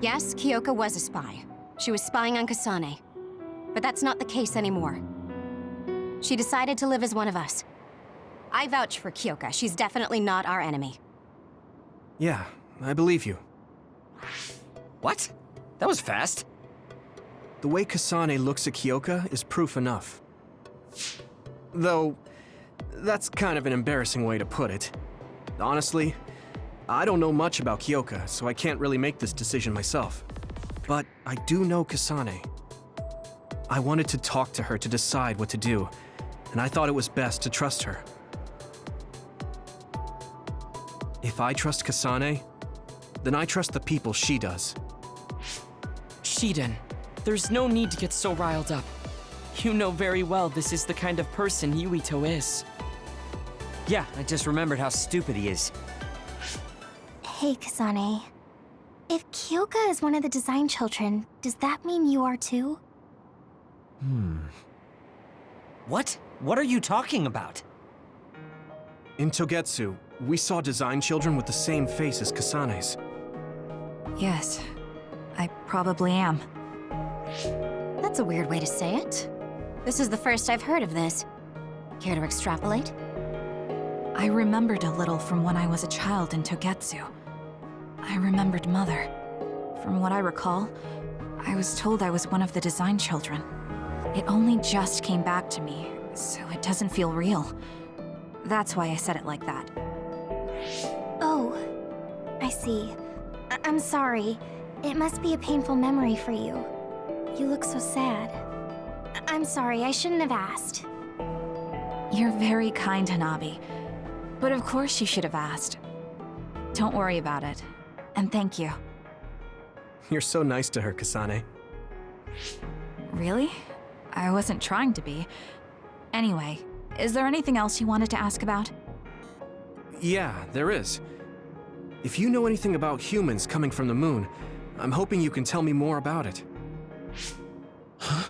Yes, Kyoka was a spy. She was spying on Kasane. But that's not the case anymore. She decided to live as one of us. I vouch for Kyoka. She's definitely not our enemy. Yeah, I believe you. What? That was fast. The way Kasane looks at Kyoka is proof enough. Though, that's kind of an embarrassing way to put it. Honestly, I don't know much about Kyoka, so I can't really make this decision myself. But I do know Kasane. I wanted to talk to her to decide what to do, and I thought it was best to trust her. If I trust Kasane, then I trust the people she does. Shiden, there's no need to get so riled up. You know very well this is the kind of person Yuito is. Yeah, I just remembered how stupid he is. Hey, Kasane. If Kyoka is one of the design children, does that mean you are too? What? What are you talking about? In Togetsu, we saw design children with the same face as Kasane's. Yes, I probably am. That's a weird way to say it. This is the first I've heard of this. Care to extrapolate? I remembered a little from when I was a child in Togetsu. I remembered Mother. From what I recall, I was told I was one of the design children. It only just came back to me, so it doesn't feel real. That's why I said it like that. Oh, I see. I'm sorry. It must be a painful memory for you. You look so sad. I'm sorry, I shouldn't have asked. You're very kind, Hanabi. But of course you should have asked. Don't worry about it. And thank you. You're so nice to her, Kasane. Really? I wasn't trying to be. Anyway, is there anything else you wanted to ask about? Yeah, there is. If you know anything about humans coming from the moon, I'm hoping you can tell me more about it. Huh?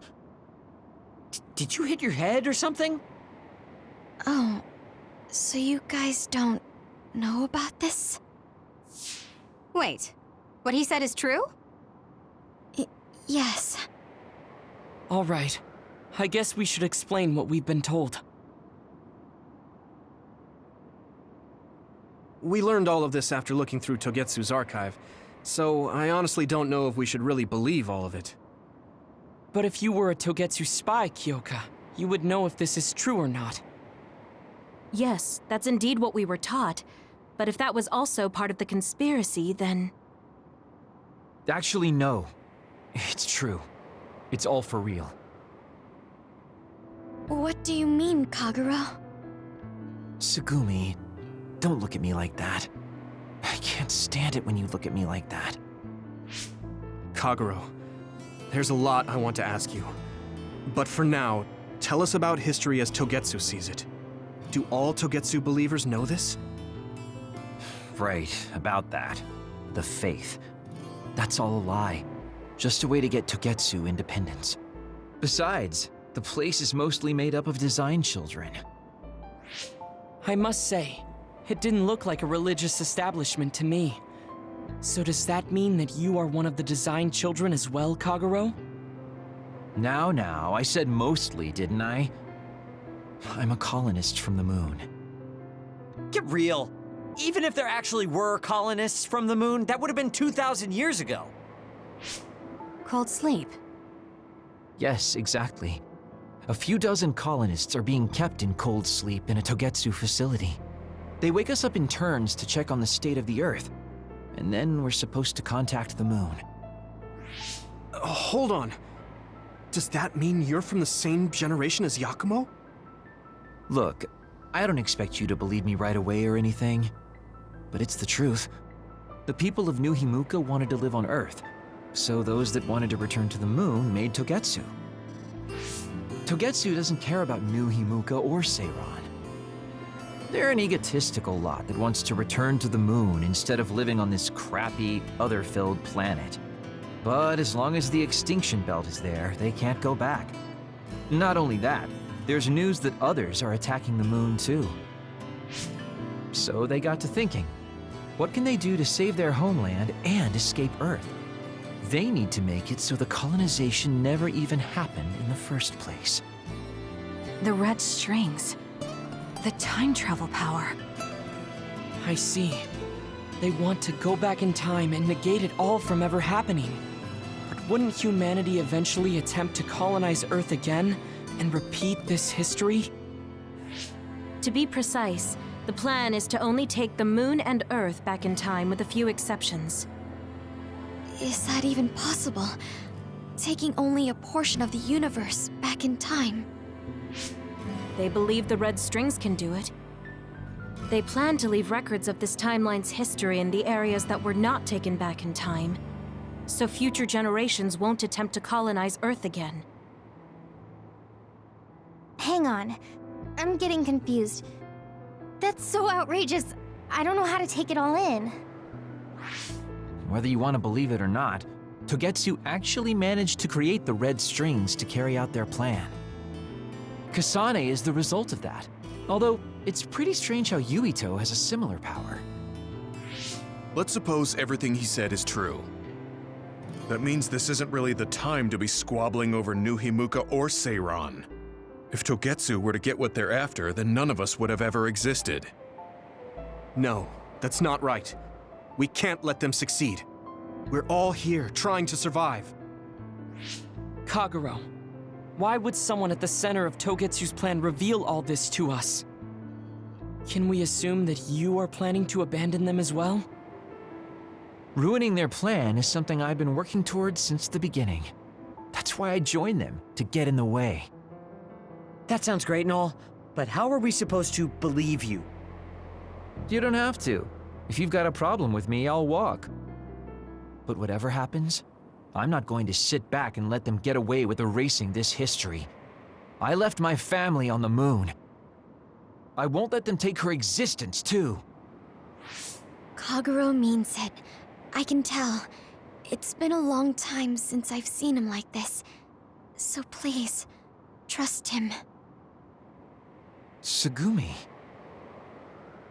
Did you hit your head or something? Oh, so you guys don't know about this? Wait, what he said is true? Yes. All right. I guess we should explain what we've been told. We learned all of this after looking through Togetsu's archive, so I honestly don't know if we should really believe all of it. But if you were a Togetsu spy, Kyoka, you would know if this is true or not. Yes, that's indeed what we were taught. But if that was also part of the conspiracy, then... Actually, no. It's true. It's all for real. What do you mean, Kagura? Tsugumi, don't look at me like that. I can't stand it when you look at me like that. Kagero, there's a lot I want to ask you. But for now, tell us about history as Togetsu sees it. Do all Togetsu believers know this? Right, about that. The faith. That's all a lie. Just a way to get Togetsu independence. Besides, the place is mostly made up of design children. I must say, it didn't look like a religious establishment to me. So does that mean that you are one of the design children as well, Kagero? Now, I said mostly, didn't I? I'm a colonist from the moon. Get real. Even if there actually were colonists from the moon, that would have been 2,000 years ago. Cold sleep. Yes, exactly. A few dozen colonists are being kept in cold sleep in a Togetsu facility. They wake us up in turns to check on the state of the Earth, and then we're supposed to contact the moon. Hold on. Does that mean you're from the same generation as Yakumo? Look, I don't expect you to believe me right away or anything, but it's the truth. The people of New Himuka wanted to live on Earth, so those that wanted to return to the moon made Togetsu. Togetsu doesn't care about New Himuka or Seiran. They're an egotistical lot that wants to return to the moon instead of living on this crappy, other-filled planet. But as long as the extinction belt is there, they can't go back. Not only that, there's news that others are attacking the moon too. So they got to thinking, what can they do to save their homeland and escape Earth? They need to make it so the colonization never even happened in the first place. The red strings. The time travel power. I see. They want to go back in time and negate it all from ever happening. But wouldn't humanity eventually attempt to colonize Earth again and repeat this history? To be precise, the plan is to only take the moon and Earth back in time with a few exceptions. Is that even possible? Taking only a portion of the universe back in time? They believe the red strings can do it. They plan to leave records of this timeline's history in the areas that were not taken back in time, so future generations won't attempt to colonize Earth again. Hang on. I'm getting confused. That's so outrageous. I don't know how to take it all in. Whether you want to believe it or not, Togetsu actually managed to create the red strings to carry out their plan. Kasane is the result of that, although it's pretty strange how Yuito has a similar power. Let's suppose everything he said is true. That means this isn't really the time to be squabbling over New Himuka or Seiran. If Togetsu were to get what they're after, then none of us would have ever existed. No, that's not right. We can't let them succeed. We're all here trying to survive. Kagero, why would someone at the center of Togetsu's plan reveal all this to us? Can we assume that you are planning to abandon them as well? Ruining their plan is something I've been working towards since the beginning. That's why I joined them, to get in the way. That sounds great and all, but how are we supposed to believe you? You don't have to. If you've got a problem with me, I'll walk. But whatever happens, I'm not going to sit back and let them get away with erasing this history. I left my family on the moon. I won't let them take her existence, too. Kagero means it. I can tell. It's been a long time since I've seen him like this. So please, trust him. Tsugumi.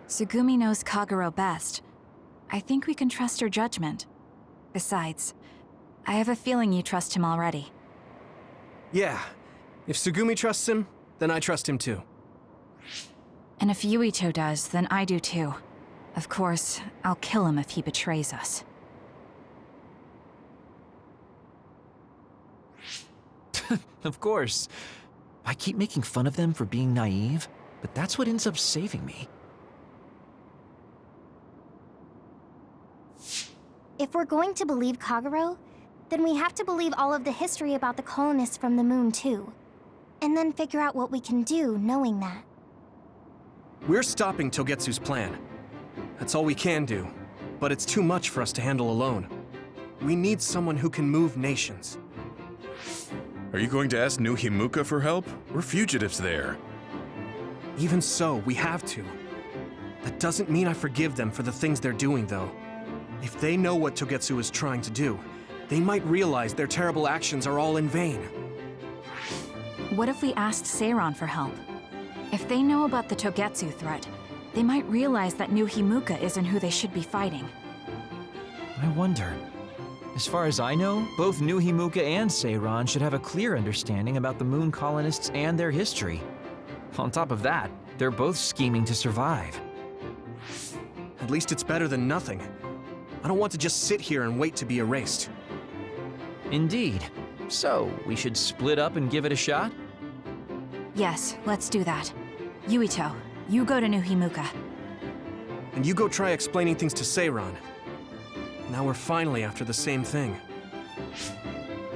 Tsugumi knows Kagero best. I think we can trust her judgment. Besides, I have a feeling you trust him already. Yeah. If Tsugumi trusts him, then I trust him too. And if Yuito does, then I do too. Of course, I'll kill him if he betrays us. Of course. I keep making fun of them for being naive, but that's what ends up saving me. If we're going to believe Kagero, then we have to believe all of the history about the colonists from the moon too. And then figure out what we can do knowing that. We're stopping Togetsu's plan. That's all we can do, but it's too much for us to handle alone. We need someone who can move nations. Are you going to ask New Himuka for help? We're fugitives there. Even so, we have to. That doesn't mean I forgive them for the things they're doing, though. If they know what Togetsu is trying to do, they might realize their terrible actions are all in vain. What if we asked Seiran for help? If they know about the Togetsu threat, they might realize that New Himuka isn't who they should be fighting. I wonder. As far as I know, both New Himuka and Seiran should have a clear understanding about the Moon colonists and their history. On top of that, they're both scheming to survive. At least it's better than nothing. I don't want to just sit here and wait to be erased. Indeed. So, we should split up and give it a shot? Yes, let's do that. Yuito, you go to New Himuka. And you go try explaining things to Seiran. Now we're finally after the same thing.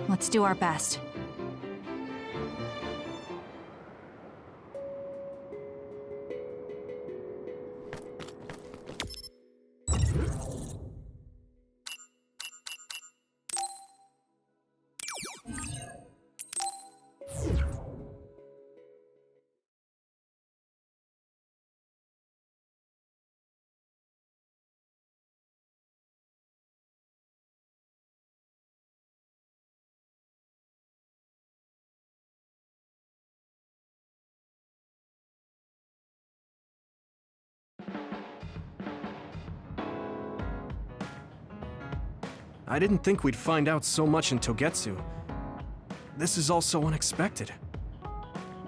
Let's do our best. I didn't think we'd find out so much in Togetsu. This is all so unexpected.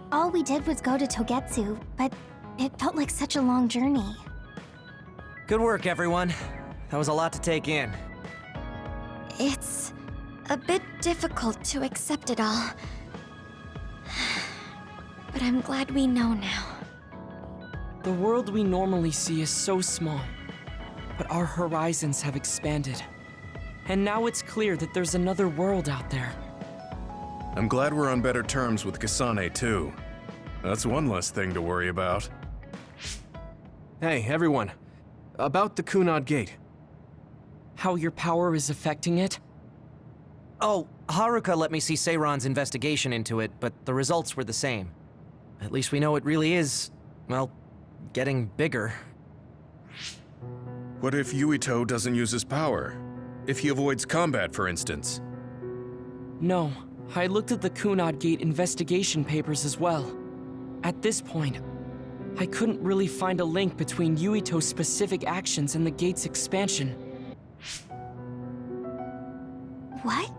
All we did was go to Togetsu, but it felt like such a long journey. Good work, everyone. That was a lot to take in. It's a bit difficult to accept it all. But I'm glad we know now. The world we normally see is so small, but our horizons have expanded. And now it's clear that there's another world out there. I'm glad we're on better terms with Kasane, too. That's one less thing to worry about. Hey, everyone. About the Kunad Gate. How your power is affecting it? Oh, Haruka let me see Seiran's investigation into it, but the results were the same. At least we know it really is, well, getting bigger. What if Yuito doesn't use his power? If he avoids combat, for instance? No, I looked at the Kunad Gate investigation papers as well. At this point, I couldn't really find a link between Yuito's specific actions and the gate's expansion. What?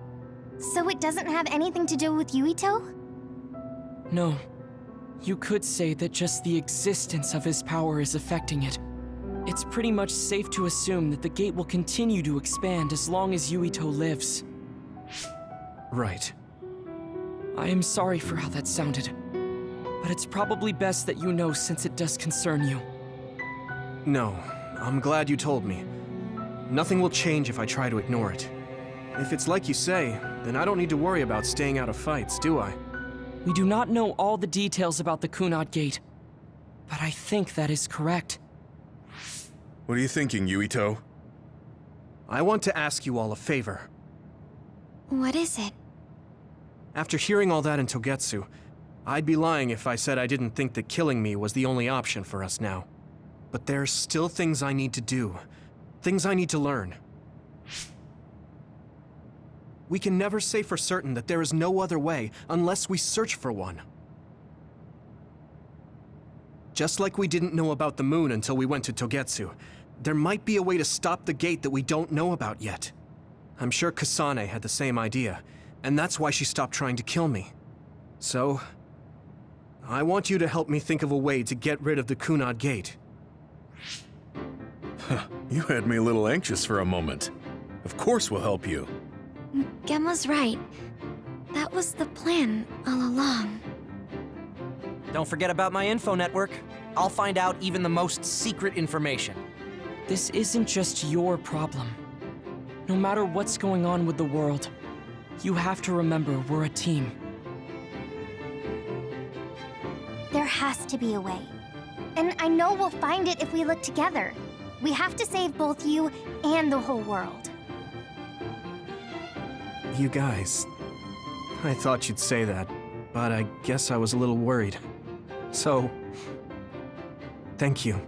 So it doesn't have anything to do with Yuito? No. You could say that just the existence of his power is affecting it. It's pretty much safe to assume that the gate will continue to expand as long as Yuito lives. Right. I am sorry for how that sounded, but it's probably best that you know since it does concern you. No, I'm glad you told me. Nothing will change if I try to ignore it. If it's like you say, then I don't need to worry about staying out of fights, do I? We do not know all the details about the Kunad Gate, but I think that is correct. What are you thinking, Yuito? I want to ask you all a favor. What is it? After hearing all that in Togetsu, I'd be lying if I said I didn't think that killing me was the only option for us now. But there's still things I need to do. Things I need to learn. We can never say for certain that there is no other way unless we search for one. Just like we didn't know about the moon until we went to Togetsu, there might be a way to stop the gate that we don't know about yet. I'm sure Kasane had the same idea, and that's why she stopped trying to kill me. So, I want you to help me think of a way to get rid of the Kunad Gate. You had me a little anxious for a moment. Of course we'll help you. Gemma's right. That was the plan all along. Don't forget about my info network. I'll find out even the most secret information. This isn't just your problem. No matter what's going on with the world, you have to remember we're a team. There has to be a way. And I know we'll find it if we look together. We have to save both you and the whole world. you guys. I thought you'd say that, but I guess I was a little worried. So, thank you.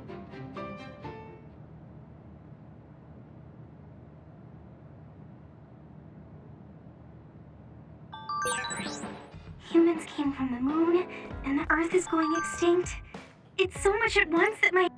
Humans came from the moon, and the Earth is going extinct. It's so much at once that my...